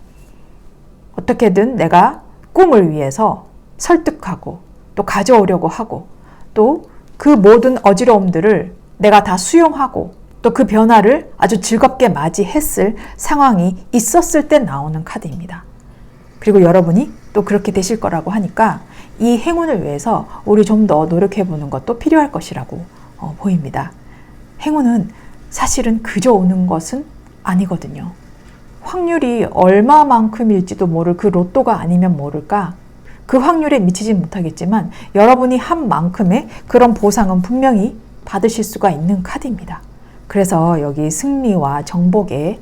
어떻게든 내가 꿈을 위해서 설득하고 또 가져오려고 하고 또 그 모든 어지러움들을 내가 다 수용하고 또 그 변화를 아주 즐겁게 맞이했을 상황이 있었을 때 나오는 카드입니다. 그리고 여러분이 또 그렇게 되실 거라고 하니까 이 행운을 위해서 우리 좀 더 노력해보는 것도 필요할 것이라고 보입니다. 행운은 사실은 그저 오는 것은 아니거든요. 확률이 얼마만큼일지도 모를 그 로또가 아니면 모를까, 그 확률에 미치진 못하겠지만 여러분이 한 만큼의 그런 보상은 분명히 받으실 수가 있는 카드입니다. 그래서 여기 승리와 정복의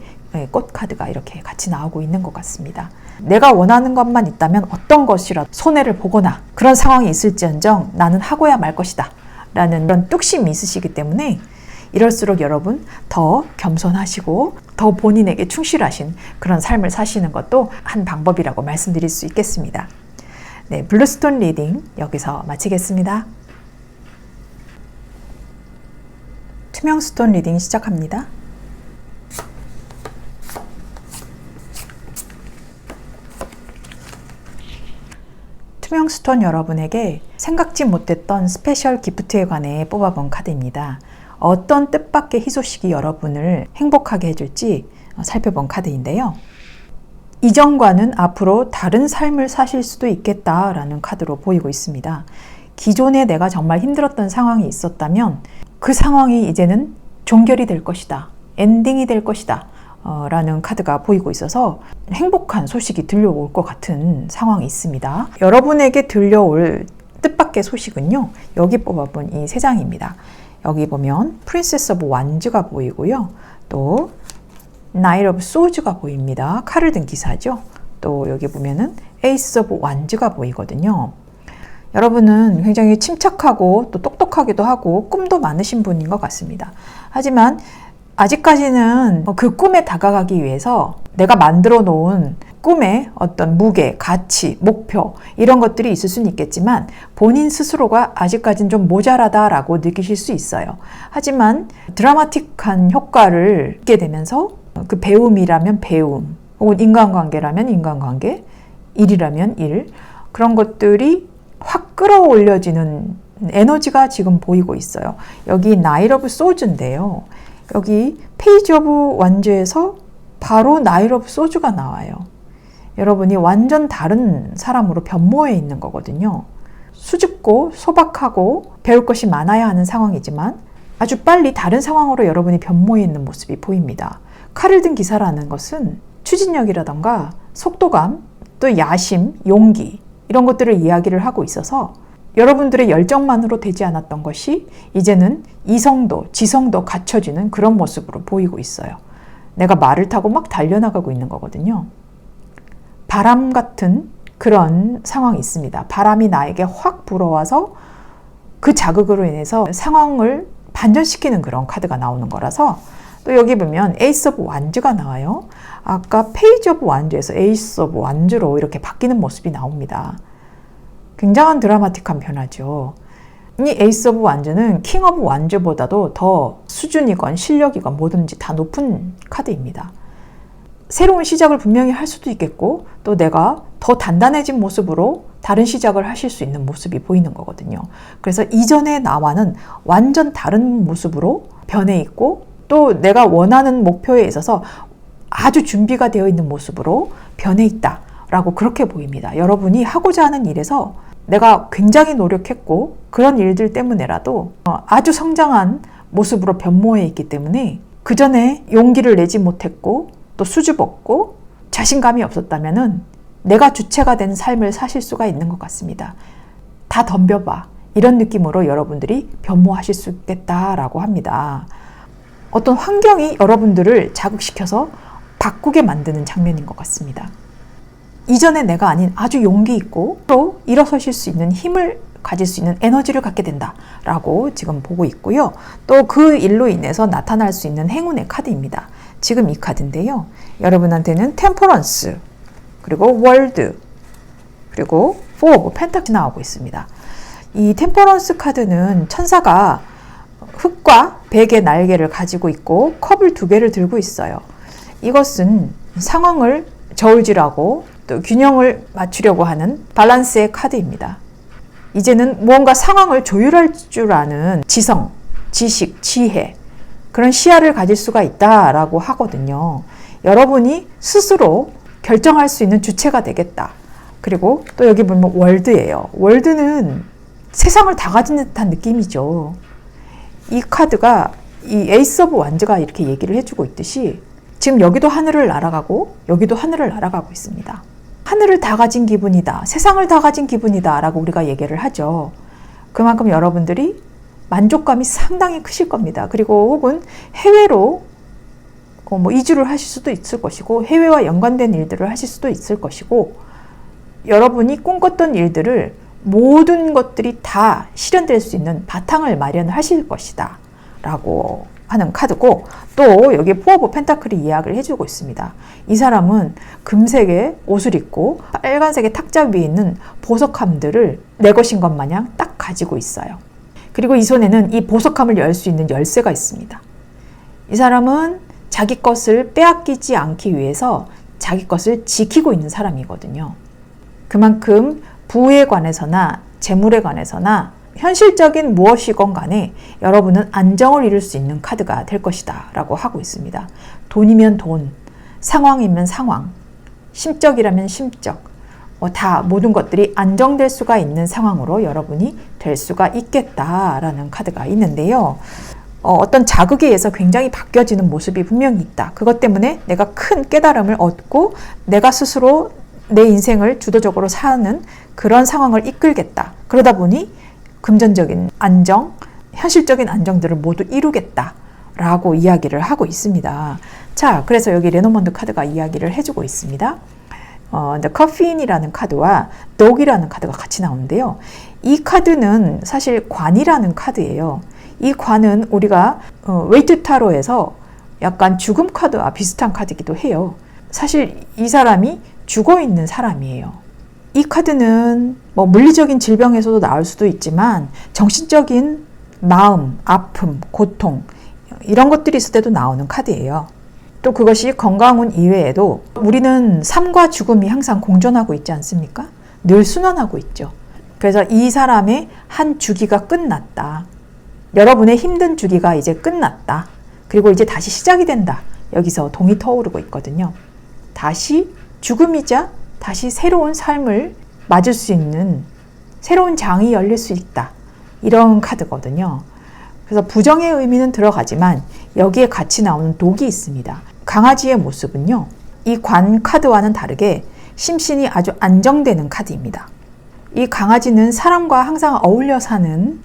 꽃 카드가 이렇게 같이 나오고 있는 것 같습니다. 내가 원하는 것만 있다면 어떤 것이라도 손해를 보거나 그런 상황이 있을지언정 나는 하고야 말 것이다 라는 그런 뚝심이 있으시기 때문에 이럴수록 여러분 더 겸손하시고 더 본인에게 충실하신 그런 삶을 사시는 것도 한 방법이라고 말씀드릴 수 있겠습니다. 네, 블루스톤 리딩 여기서 마치겠습니다. 투명 스톤 리딩 시작합니다. 투명 스톤 여러분에게 생각지 못했던 스페셜 기프트에 관해 뽑아본 카드입니다. 어떤 뜻밖의 희소식이 여러분을 행복하게 해줄지 살펴본 카드인데요. 이전과는 앞으로 다른 삶을 사실 수도 있겠다라는 카드로 보이고 있습니다. 기존에 내가 정말 힘들었던 상황이 있었다면 그 상황이 이제는 종결이 될 것이다. 엔딩이 될 것이다. 라는 카드가 보이고 있어서 행복한 소식이 들려올 것 같은 상황이 있습니다. 여러분에게 들려올 뜻밖의 소식은요. 여기 뽑아본 이 세 장입니다. 여기 보면 프린세스 오브 완즈가 보이고요. 또 나이트 오브 소즈가 보입니다. 칼을 든 기사죠. 또 여기 보면은 에이스 오브 완즈가 보이거든요. 여러분은 굉장히 침착하고 또 똑똑하기도 하고 꿈도 많으신 분인 것 같습니다. 하지만 아직까지는 그 꿈에 다가가기 위해서 내가 만들어 놓은 꿈의 어떤 무게, 가치, 목표 이런 것들이 있을 수는 있겠지만 본인 스스로가 아직까지는 좀 모자라다라고 느끼실 수 있어요. 하지만 드라마틱한 효과를 얻게 되면서 그 배움이라면 배움, 혹은 인간관계라면 인간관계, 일이라면 일, 그런 것들이 확 끌어올려지는 에너지가 지금 보이고 있어요. 여기 나이트 오브 소즈인데요. 여기 페이지 오브 완즈에서 바로 나이트 오브 소즈가 나와요. 여러분이 완전 다른 사람으로 변모해 있는 거거든요. 수줍고 소박하고 배울 것이 많아야 하는 상황이지만 아주 빨리 다른 상황으로 여러분이 변모해 있는 모습이 보입니다. 칼을 든 기사라는 것은 추진력이라던가 속도감, 또 야심, 용기 이런 것들을 이야기를 하고 있어서 여러분들의 열정만으로 되지 않았던 것이 이제는 이성도, 지성도 갖춰지는 그런 모습으로 보이고 있어요. 내가 말을 타고 막 달려나가고 있는 거거든요. 바람 같은 그런 상황이 있습니다. 바람이 나에게 확 불어와서 그 자극으로 인해서 상황을 반전시키는 그런 카드가 나오는 거라서 또 여기 보면 에이스 오브 완즈가 나와요. 아까 페이지 오브 완즈에서 에이스 오브 완즈로 이렇게 바뀌는 모습이 나옵니다. 굉장한 드라마틱한 변화죠. 이 에이스 오브 완즈는 킹 오브 완즈보다도 더 수준이건 실력이건 뭐든지 다 높은 카드입니다. 새로운 시작을 분명히 할 수도 있겠고 또 내가 더 단단해진 모습으로 다른 시작을 하실 수 있는 모습이 보이는 거거든요. 그래서 이전의 나와는 완전 다른 모습으로 변해 있고 또 내가 원하는 목표에 있어서 아주 준비가 되어 있는 모습으로 변해 있다라고 그렇게 보입니다. 여러분이 하고자 하는 일에서 내가 굉장히 노력했고 그런 일들 때문에라도 아주 성장한 모습으로 변모해 있기 때문에 그 전에 용기를 내지 못했고 또 수줍었고 자신감이 없었다면은 내가 주체가 된 삶을 사실 수가 있는 것 같습니다. 다 덤벼봐. 이런 느낌으로 여러분들이 변모하실 수 있겠다라고 합니다. 어떤 환경이 여러분들을 자극시켜서 바꾸게 만드는 장면인 것 같습니다. 이전에 내가 아닌 아주 용기 있고 또 일어서실 수 있는 힘을 가질 수 있는 에너지를 갖게 된다라고 지금 보고 있고요. 또 그 일로 인해서 나타날 수 있는 행운의 카드입니다. 지금 이 카드인데요. 여러분한테는 템퍼런스, 그리고 월드, 그리고 4 오브 펜타클이 나오고 있습니다. 이 템퍼런스 카드는 천사가 흑과 백의 날개를 가지고 있고 컵을 2개를 들고 있어요. 이것은 상황을 저울질하고 또 균형을 맞추려고 하는 밸런스의 카드입니다. 이제는 무언가 상황을 조율할 줄 아는 지성, 지식, 지혜 그런 시야를 가질 수가 있다라고 하거든요. 여러분이 스스로 결정할 수 있는 주체가 되겠다. 그리고 또 여기 보면 월드예요. 월드는 세상을 다 가진 듯한 느낌이죠. 이 카드가 이 에이스 오브 완즈가 이렇게 얘기를 해주고 있듯이 지금 여기도 하늘을 날아가고 여기도 하늘을 날아가고 있습니다. 하늘을 다 가진 기분이다. 세상을 다 가진 기분이다. 라고 우리가 얘기를 하죠. 그만큼 여러분들이 만족감이 상당히 크실 겁니다. 그리고 혹은 해외로 뭐 이주를 하실 수도 있을 것이고 해외와 연관된 일들을 하실 수도 있을 것이고 여러분이 꿈꿨던 일들을 모든 것들이 다 실현될 수 있는 바탕을 마련하실 것이다 라고 하는 카드고 또 여기 포 오브 펜타클이 이야기를 해주고 있습니다. 이 사람은 금색의 옷을 입고 빨간색의 탁자 위에 있는 보석함들을 내 것인 것 마냥 딱 가지고 있어요. 그리고 이 손에는 이 보석함을 열 수 있는 열쇠가 있습니다. 이 사람은 자기 것을 빼앗기지 않기 위해서 자기 것을 지키고 있는 사람이거든요. 그만큼 부에 관해서나 재물에 관해서나 현실적인 무엇이건 간에 여러분은 안정을 이룰 수 있는 카드가 될 것이다 라고 하고 있습니다. 돈이면 돈, 상황이면 상황, 심적이라면 심적, 다 모든 것들이 안정될 수가 있는 상황으로 여러분이 될 수가 있겠다라는 카드가 있는데요. 어떤 자극에 의해서 굉장히 바뀌어지는 모습이 분명히 있다. 그것 때문에 내가 큰 깨달음을 얻고 내가 스스로 내 인생을 주도적으로 사는 그런 상황을 이끌겠다. 그러다 보니 금전적인 안정, 현실적인 안정들을 모두 이루겠다 라고 이야기를 하고 있습니다. 자, 그래서 여기 레노먼드 카드가 이야기를 해주고 있습니다. The Coffin이라는 카드와 Dog이라는 카드가 같이 나오는데요. 이 카드는 사실 관이라는 카드예요. 이 관은 우리가 웨이트 타로에서 약간 죽음 카드와 비슷한 카드이기도 해요. 사실 이 사람이 죽어 있는 사람이에요. 이 카드는 뭐 물리적인 질병에서도 나올 수도 있지만 정신적인 마음, 아픔, 고통 이런 것들이 있을 때도 나오는 카드예요. 또 그것이 건강운 이외에도 우리는 삶과 죽음이 항상 공존하고 있지 않습니까? 늘 순환하고 있죠. 그래서 이 사람의 한 주기가 끝났다. 여러분의 힘든 주기가 이제 끝났다. 그리고 이제 다시 시작이 된다. 여기서 동이 터오르고 있거든요. 다시 죽음이자 다시 새로운 삶을 맞을 수 있는 새로운 장이 열릴 수 있다. 이런 카드거든요. 그래서 부정의 의미는 들어가지만 여기에 같이 나오는 독이 있습니다. 강아지의 모습은요. 이 관 카드와는 다르게 심신이 아주 안정되는 카드입니다. 이 강아지는 사람과 항상 어울려 사는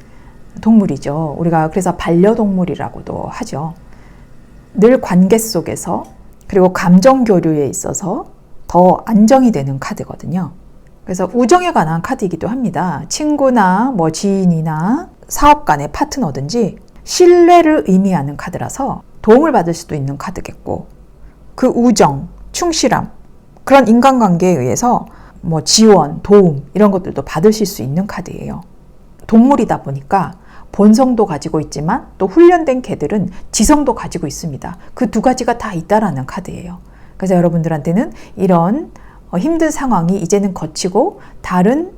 동물이죠. 우리가 그래서 반려동물이라고도 하죠. 늘 관계 속에서 그리고 감정 교류에 있어서 더 안정이 되는 카드거든요. 그래서 우정에 관한 카드이기도 합니다. 친구나 뭐 지인이나 사업 간의 파트너든지 신뢰를 의미하는 카드라서 도움을 받을 수도 있는 카드겠고 그 우정, 충실함 그런 인간관계에 의해서 뭐 지원, 도움 이런 것들도 받으실 수 있는 카드예요. 동물이다 보니까 본성도 가지고 있지만 또 훈련된 개들은 지성도 가지고 있습니다. 그 두 가지가 다 있다라는 카드예요. 그래서 여러분들한테는 이런 힘든 상황이 이제는 거치고 다른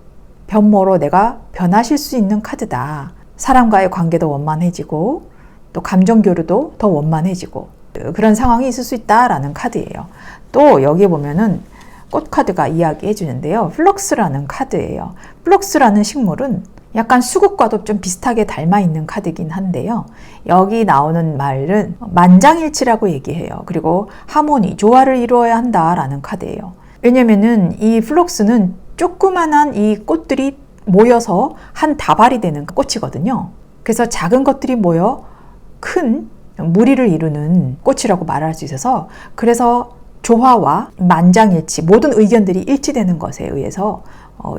변모로 내가 변하실 수 있는 카드다. 사람과의 관계도 원만해지고 또 감정 교류도 더 원만해지고 그런 상황이 있을 수 있다라는 카드예요. 또 여기 보면은 꽃 카드가 이야기해 주는데요. 플럭스라는 카드예요. 플럭스라는 식물은 약간 수국과도 좀 비슷하게 닮아 있는 카드긴 한데요. 여기 나오는 말은 만장일치라고 얘기해요. 그리고 하모니, 조화를 이루어야 한다라는 카드예요. 왜냐면은 이 플럭스는 조그만한 이 꽃들이 모여서 한 다발이 되는 꽃이거든요. 그래서 작은 것들이 모여 큰 무리를 이루는 꽃이라고 말할 수 있어서 그래서 조화와 만장일치, 모든 의견들이 일치되는 것에 의해서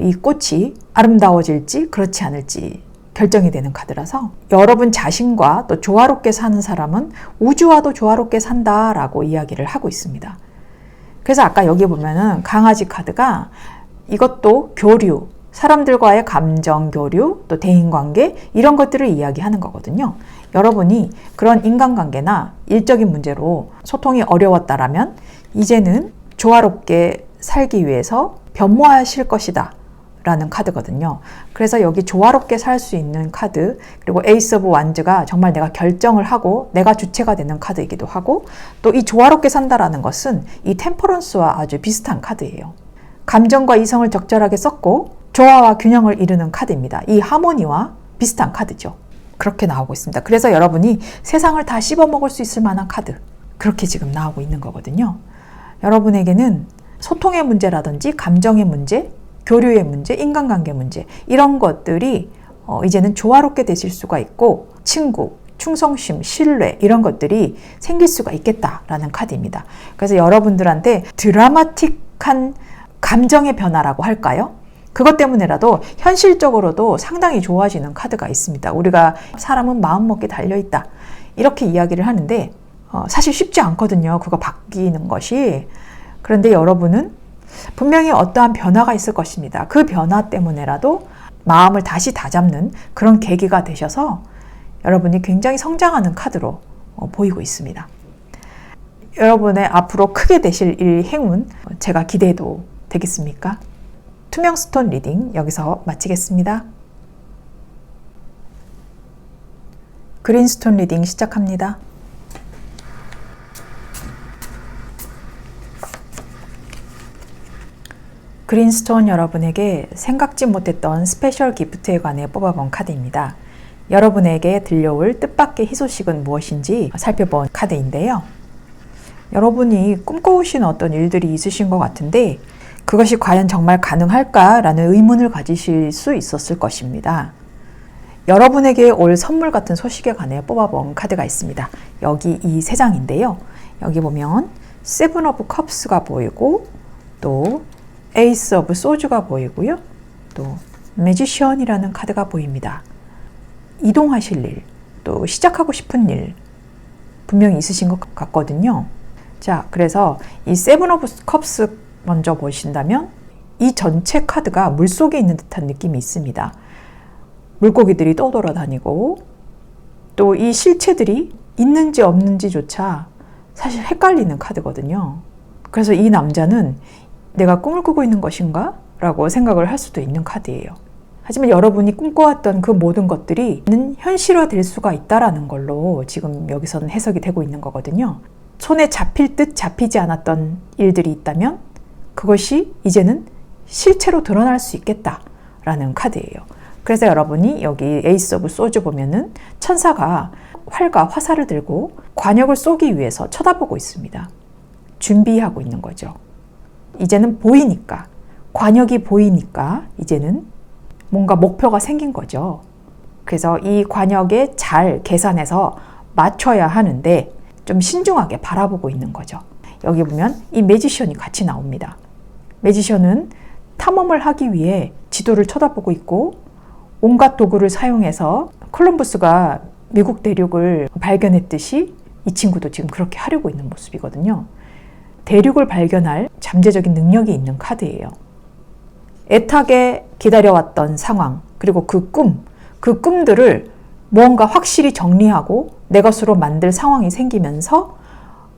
이 꽃이 아름다워질지 그렇지 않을지 결정이 되는 카드라서 여러분 자신과 또 조화롭게 사는 사람은 우주와도 조화롭게 산다라고 이야기를 하고 있습니다. 그래서 아까 여기 보면은 강아지 카드가 이것도 교류, 사람들과의 감정 교류, 또 대인관계 이런 것들을 이야기하는 거거든요. 여러분이 그런 인간관계나 일적인 문제로 소통이 어려웠다라면 이제는 조화롭게 살기 위해서 변모하실 것이다 라는 카드거든요. 그래서 여기 조화롭게 살 수 있는 카드, 그리고 에이스 오브 완즈가 정말 내가 결정을 하고 내가 주체가 되는 카드이기도 하고 또 이 조화롭게 산다라는 것은 이 템퍼런스와 아주 비슷한 카드예요. 감정과 이성을 적절하게 섞고 조화와 균형을 이루는 카드입니다. 이 하모니와 비슷한 카드죠. 그렇게 나오고 있습니다. 그래서 여러분이 세상을 다 씹어먹을 수 있을 만한 카드, 그렇게 지금 나오고 있는 거거든요. 여러분에게는 소통의 문제라든지 감정의 문제, 교류의 문제, 인간관계 문제 이런 것들이 이제는 조화롭게 되실 수가 있고 친구, 충성심, 신뢰 이런 것들이 생길 수가 있겠다라는 카드입니다. 그래서 여러분들한테 드라마틱한 감정의 변화라고 할까요? 그것 때문에라도 현실적으로도 상당히 좋아지는 카드가 있습니다. 우리가 사람은 마음먹기 달려있다 이렇게 이야기를 하는데 사실 쉽지 않거든요. 그거 바뀌는 것이. 그런데 여러분은 분명히 어떠한 변화가 있을 것입니다. 그 변화 때문에라도 마음을 다시 다잡는 그런 계기가 되셔서 여러분이 굉장히 성장하는 카드로 보이고 있습니다. 여러분의 앞으로 크게 되실 일 행운 제가 기대해도 되겠습니까? 투명 스톤 리딩 여기서 마치겠습니다. 그린 스톤 리딩 시작합니다. 그린스톤 여러분에게 생각지 못했던 스페셜 기프트에 관해 뽑아본 카드입니다. 여러분에게 들려올 뜻밖의 희소식은 무엇인지 살펴본 카드인데요. 여러분이 꿈꿔오신 어떤 일들이 있으신 것 같은데 그것이 과연 정말 가능할까라는 의문을 가지실 수 있었을 것입니다. 여러분에게 올 선물 같은 소식에 관해 뽑아본 카드가 있습니다. 여기 이 세 장인데요. 여기 보면 세븐 오브 컵스가 보이고 또 에이스 오브 소주가 보이고요. 또 매지션이라는 카드가 보입니다. 이동하실 일, 또 시작하고 싶은 일 분명히 있으신 것 같거든요. 자, 그래서 이 세븐 오브 컵스 먼저 보신다면 이 전체 카드가 물속에 있는 듯한 느낌이 있습니다. 물고기들이 떠돌아다니고 또 이 실체들이 있는지 없는지조차 사실 헷갈리는 카드거든요. 그래서 이 남자는 내가 꿈을 꾸고 있는 것인가? 라고 생각을 할 수도 있는 카드예요. 하지만 여러분이 꿈꿔왔던 그 모든 것들이 현실화될 수가 있다라는 걸로 지금 여기서는 해석이 되고 있는 거거든요. 손에 잡힐 듯 잡히지 않았던 일들이 있다면 그것이 이제는 실체로 드러날 수 있겠다라는 카드예요. 그래서 여러분이 여기 에이스 오브 소주 보면은 천사가 활과 화살을 들고 관역을 쏘기 위해서 쳐다보고 있습니다. 준비하고 있는 거죠. 이제는 보이니까, 관역이 보이니까 이제는 뭔가 목표가 생긴 거죠. 그래서 이 관역에 잘 계산해서 맞춰야 하는데 좀 신중하게 바라보고 있는 거죠. 여기 보면 이 매지션이 같이 나옵니다. 매지션은 탐험을 하기 위해 지도를 쳐다보고 있고 온갖 도구를 사용해서 콜럼버스가 미국 대륙을 발견했듯이 이 친구도 지금 그렇게 하려고 있는 모습이거든요. 대륙을 발견할 잠재적인 능력이 있는 카드예요. 애타게 기다려왔던 상황, 그리고 그 꿈들을 뭔가 확실히 정리하고 내 것으로 만들 상황이 생기면서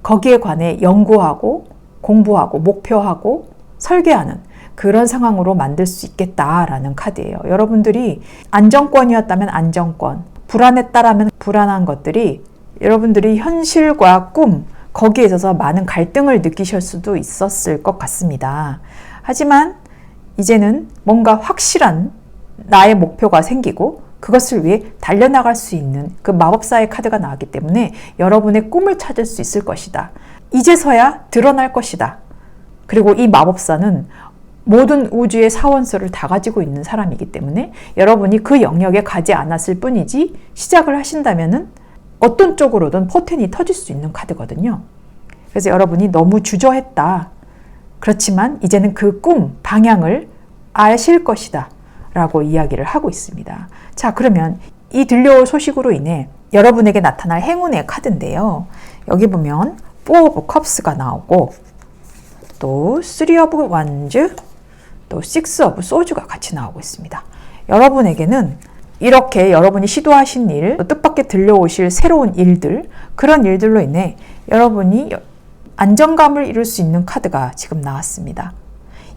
거기에 관해 연구하고 공부하고 목표하고 설계하는 그런 상황으로 만들 수 있겠다라는 카드예요. 여러분들이 안정권이었다면 안정권, 불안했다라면 불안한 것들이 여러분들이 현실과 꿈, 거기에 있어서 많은 갈등을 느끼실 수도 있었을 것 같습니다. 하지만 이제는 뭔가 확실한 나의 목표가 생기고 그것을 위해 달려나갈 수 있는 그 마법사의 카드가 나왔기 때문에 여러분의 꿈을 찾을 수 있을 것이다. 이제서야 드러날 것이다. 그리고 이 마법사는 모든 우주의 사원소를 다 가지고 있는 사람이기 때문에 여러분이 그 영역에 가지 않았을 뿐이지 시작을 하신다면은 어떤 쪽으로든 포텐이 터질 수 있는 카드거든요. 그래서 여러분이 너무 주저했다. 그렇지만 이제는 그 꿈, 방향을 아실 것이다. 라고 이야기를 하고 있습니다. 자, 그러면 이 들려올 소식으로 인해 여러분에게 나타날 행운의 카드인데요. 여기 보면 4 of cups가 나오고 또 3 of wands, 또 6 of swords가 같이 나오고 있습니다. 여러분에게는 이렇게 여러분이 시도하신 일, 뜻밖의 들려오실 새로운 일들, 그런 일들로 인해 여러분이 안정감을 이룰 수 있는 카드가 지금 나왔습니다.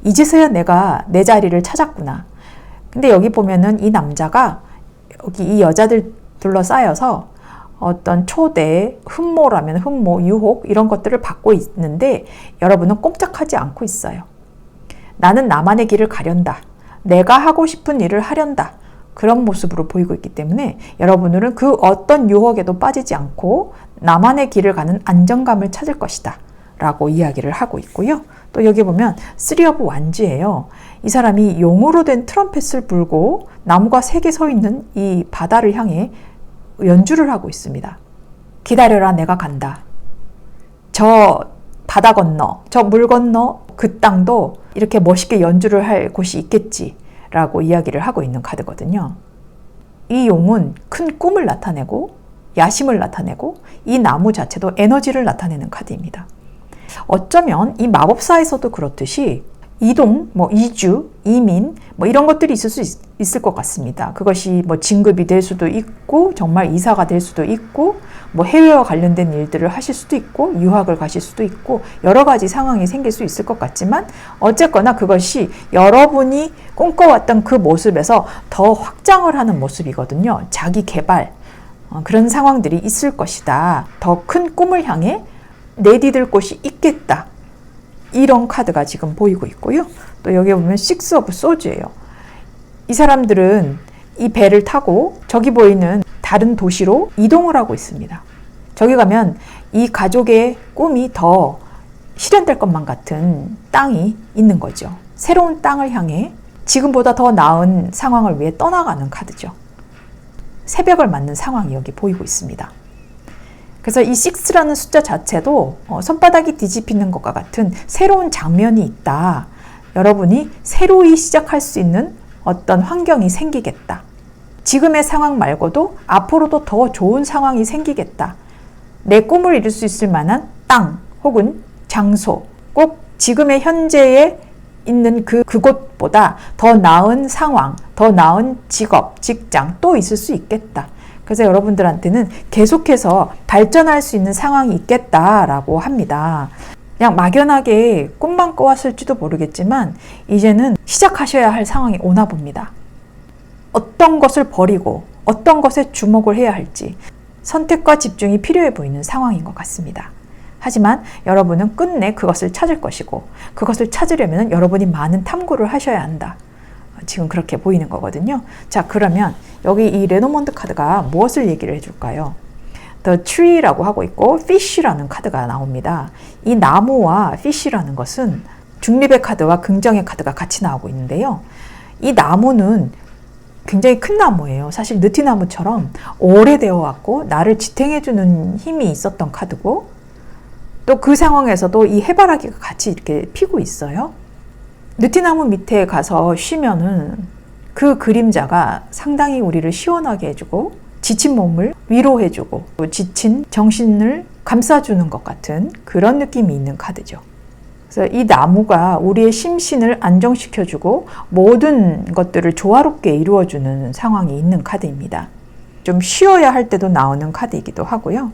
이제서야 내가 내 자리를 찾았구나. 근데 여기 보면은 이 남자가 여기 이 여자들 둘러싸여서 어떤 초대, 흠모라면 흠모, 유혹 이런 것들을 받고 있는데 여러분은 꼼짝하지 않고 있어요. 나는 나만의 길을 가련다. 내가 하고 싶은 일을 하련다. 그런 모습으로 보이고 있기 때문에 여러분들은 그 어떤 유혹에도 빠지지 않고 나만의 길을 가는 안정감을 찾을 것이다. 라고 이야기를 하고 있고요. 또 여기 보면 3 of wands예요. 이 사람이 용으로 된 트럼펫을 불고 나무가 3개 서 있는 이 바다를 향해 연주를 하고 있습니다. 기다려라, 내가 간다. 저 바다 건너, 저 물 건너 그 땅도 이렇게 멋있게 연주를 할 곳이 있겠지라고 이야기를 하고 있는 카드거든요. 이 용은 큰 꿈을 나타내고 야심을 나타내고 이 나무 자체도 에너지를 나타내는 카드입니다. 어쩌면 이 마법사에서도 그렇듯이 이동, 이주, 이민, 이런 것들이 있을 수 있을 것 같습니다. 그것이 진급이 될 수도 있고, 정말 이사가 될 수도 있고, 해외와 관련된 일들을 하실 수도 있고, 유학을 가실 수도 있고, 여러 가지 상황이 생길 수 있을 것 같지만, 어쨌거나 그것이 여러분이 꿈꿔왔던 그 모습에서 더 확장을 하는 모습이거든요. 자기 개발, 그런 상황들이 있을 것이다. 더 큰 꿈을 향해 내디딜 곳이 있겠다. 이런 카드가 지금 보이고 있고요. 또 여기 보면 식스 오브 소드예요. 이 사람들은 이 배를 타고 저기 보이는 다른 도시로 이동을 하고 있습니다. 저기 가면 이 가족의 꿈이 더 실현될 것만 같은 땅이 있는 거죠. 새로운 땅을 향해 지금보다 더 나은 상황을 위해 떠나가는 카드죠. 새벽을 맞는 상황이 여기 보이고 있습니다. 그래서 이 6라는 숫자 자체도 손바닥이 뒤집히는 것과 같은 새로운 장면이 있다. 여러분이 새로이 시작할 수 있는 어떤 환경이 생기겠다. 지금의 상황 말고도 앞으로도 더 좋은 상황이 생기겠다. 내 꿈을 이룰 수 있을 만한 땅 혹은 장소, 꼭 지금의 현재에 있는 그곳보다 더 나은 상황, 더 나은 직업, 직장 또 있을 수 있겠다. 그래서 여러분들한테는 계속해서 발전할 수 있는 상황이 있겠다라고 합니다. 그냥 막연하게 꿈만 꿔왔을지도 모르겠지만 이제는 시작하셔야 할 상황이 오나 봅니다. 어떤 것을 버리고 어떤 것에 주목을 해야 할지 선택과 집중이 필요해 보이는 상황인 것 같습니다. 하지만 여러분은 끝내 그것을 찾을 것이고 그것을 찾으려면 여러분이 많은 탐구를 하셔야 한다. 지금 그렇게 보이는 거거든요. 자, 그러면 여기 이 레노먼드 카드가 무엇을 얘기를 해줄까요? The tree라고 하고 있고 fish라는 카드가 나옵니다. 이 나무와 fish라는 것은 중립의 카드와 긍정의 카드가 같이 나오고 있는데요. 이 나무는 굉장히 큰 나무예요. 사실 느티나무처럼 오래되어 왔고 나를 지탱해주는 힘이 있었던 카드고 또 그 상황에서도 이 해바라기가 같이 이렇게 피고 있어요. 느티나무 밑에 가서 쉬면은 그 그림자가 상당히 우리를 시원하게 해주고 지친 몸을 위로해주고 또 지친 정신을 감싸주는 것 같은 그런 느낌이 있는 카드죠. 그래서 이 나무가 우리의 심신을 안정시켜주고 모든 것들을 조화롭게 이루어주는 상황이 있는 카드입니다. 좀 쉬어야 할 때도 나오는 카드이기도 하고요.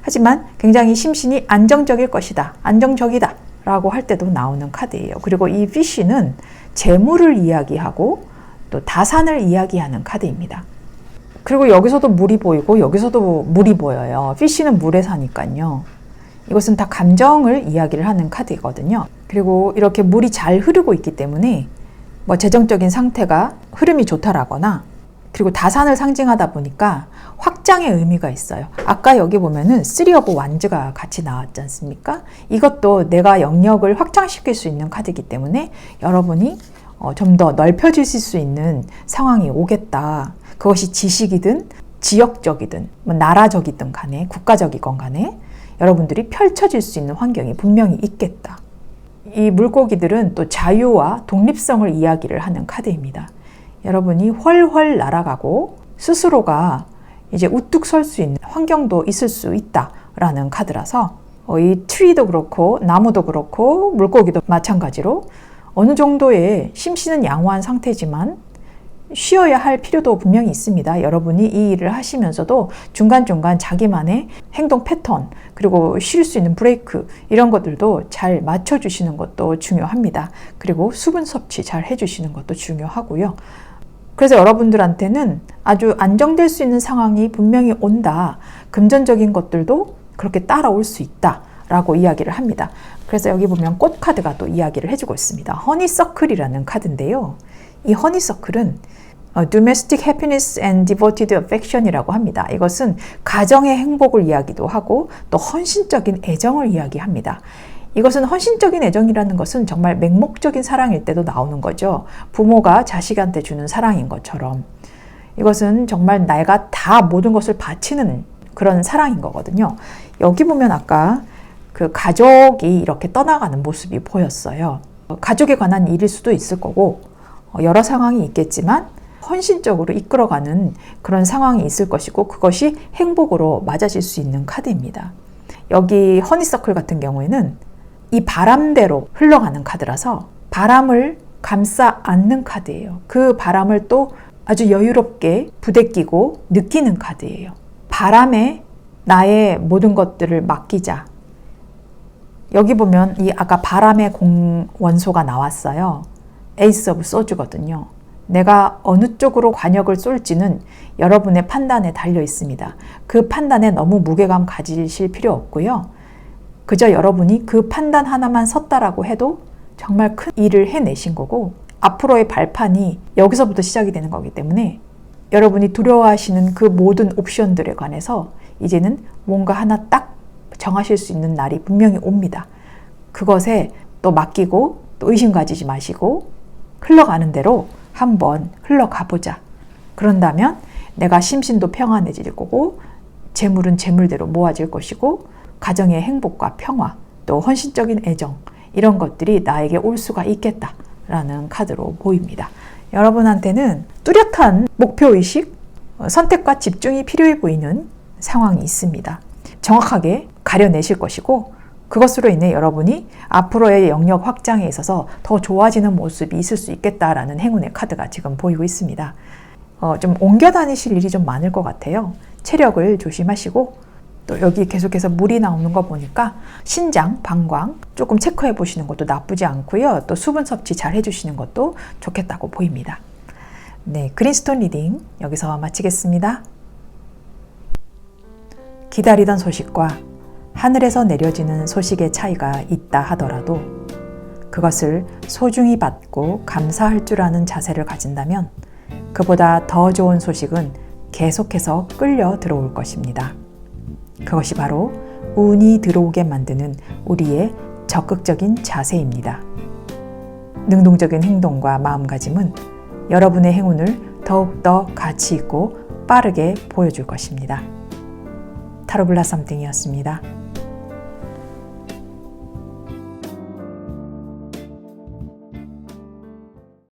하지만 굉장히 심신이 안정적일 것이다. 안정적이다. 라고 할 때도 나오는 카드예요. 그리고 이 fish는 재물을 이야기하고 또 다산을 이야기하는 카드입니다. 그리고 여기서도 물이 보이고 여기서도 물이 보여요. fish는 물에 사니까요. 이것은 다 감정을 이야기를 하는 카드거든요. 그리고 이렇게 물이 잘 흐르고 있기 때문에 재정적인 상태가 흐름이 좋다라거나 그리고 다산을 상징하다 보니까 확장의 의미가 있어요. 아까 여기 보면은 3 오브 완즈가 같이 나왔지 않습니까? 이것도 내가 영역을 확장시킬 수 있는 카드이기 때문에 여러분이 좀 더 넓혀지실 수 있는 상황이 오겠다. 그것이 지식이든 지역적이든 나라적이든 간에 국가적이건 간에 여러분들이 펼쳐질 수 있는 환경이 분명히 있겠다. 이 물고기들은 또 자유와 독립성을 이야기를 하는 카드입니다. 여러분이 훨훨 날아가고 스스로가 이제 우뚝 설 수 있는 환경도 있을 수 있다라는 카드라서 이 트리도 그렇고 나무도 그렇고 물고기도 마찬가지로 어느 정도의 심신은 양호한 상태지만 쉬어야 할 필요도 분명히 있습니다. 여러분이 이 일을 하시면서도 중간중간 자기만의 행동 패턴 그리고 쉴 수 있는 브레이크 이런 것들도 잘 맞춰주시는 것도 중요합니다. 그리고 수분 섭취 잘 해주시는 것도 중요하고요. 그래서 여러분들한테는 아주 안정될 수 있는 상황이 분명히 온다. 금전적인 것들도 그렇게 따라올 수 있다. 라고 이야기를 합니다. 그래서 여기 보면 꽃 카드가 또 이야기를 해주고 있습니다. 허니서클이라는 카드인데요. 이 허니서클은 Domestic Happiness and Devoted Affection이라고 합니다. 이것은 가정의 행복을 이야기도 하고 또 헌신적인 애정을 이야기합니다. 이것은 헌신적인 애정이라는 것은 정말 맹목적인 사랑일 때도 나오는 거죠. 부모가 자식한테 주는 사랑인 것처럼. 이것은 정말 내가 다 모든 것을 바치는 그런 사랑인 거거든요. 여기 보면 아까 그 가족이 이렇게 떠나가는 모습이 보였어요. 가족에 관한 일일 수도 있을 거고 여러 상황이 있겠지만 헌신적으로 이끌어가는 그런 상황이 있을 것이고 그것이 행복으로 맞아질 수 있는 카드입니다. 여기 허니서클 같은 경우에는 이 바람대로 흘러가는 카드라서 바람을 감싸 안는 카드예요. 그 바람을 또 아주 여유롭게 부대끼고 느끼는 카드예요. 바람에 나의 모든 것들을 맡기자. 여기 보면 이 아까 바람의 원소가 나왔어요. 에이스 오브 소주거든요. 내가 어느 쪽으로 관역을 쏠지는 여러분의 판단에 달려 있습니다. 그 판단에 너무 무게감 가지실 필요 없고요. 그저 여러분이 그 판단 하나만 섰다라고 해도 정말 큰 일을 해내신 거고 앞으로의 발판이 여기서부터 시작이 되는 거기 때문에 여러분이 두려워하시는 그 모든 옵션들에 관해서 이제는 뭔가 하나 딱 정하실 수 있는 날이 분명히 옵니다. 그것에 또 맡기고 또 의심 가지지 마시고 흘러가는 대로 한번 흘러가 보자. 그런다면 내가 심신도 평안해질 거고 재물은 재물대로 모아질 것이고 가정의 행복과 평화 또 헌신적인 애정 이런 것들이 나에게 올 수가 있겠다라는 카드로 보입니다. 여러분한테는 뚜렷한 목표의식, 선택과 집중이 필요해 보이는 상황이 있습니다. 정확하게 가려내실 것이고 그것으로 인해 여러분이 앞으로의 영역 확장에 있어서 더 좋아지는 모습이 있을 수 있겠다라는 행운의 카드가 지금 보이고 있습니다. 좀 옮겨 다니실 일이 좀 많을 것 같아요. 체력을 조심하시고 또 여기 계속해서 물이 나오는 거 보니까 신장, 방광 조금 체크해 보시는 것도 나쁘지 않고요. 또 수분 섭취 잘 해주시는 것도 좋겠다고 보입니다. 네, 그린스톤 리딩 여기서 마치겠습니다. 기다리던 소식과 하늘에서 내려지는 소식의 차이가 있다 하더라도 그것을 소중히 받고 감사할 줄 아는 자세를 가진다면 그보다 더 좋은 소식은 계속해서 끌려 들어올 것입니다. 그것이 바로 운이 들어오게 만드는 우리의 적극적인 자세입니다. 능동적인 행동과 마음가짐은 여러분의 행운을 더욱더 가치 있고 빠르게 보여줄 것입니다. 타로블라썸띵이었습니다.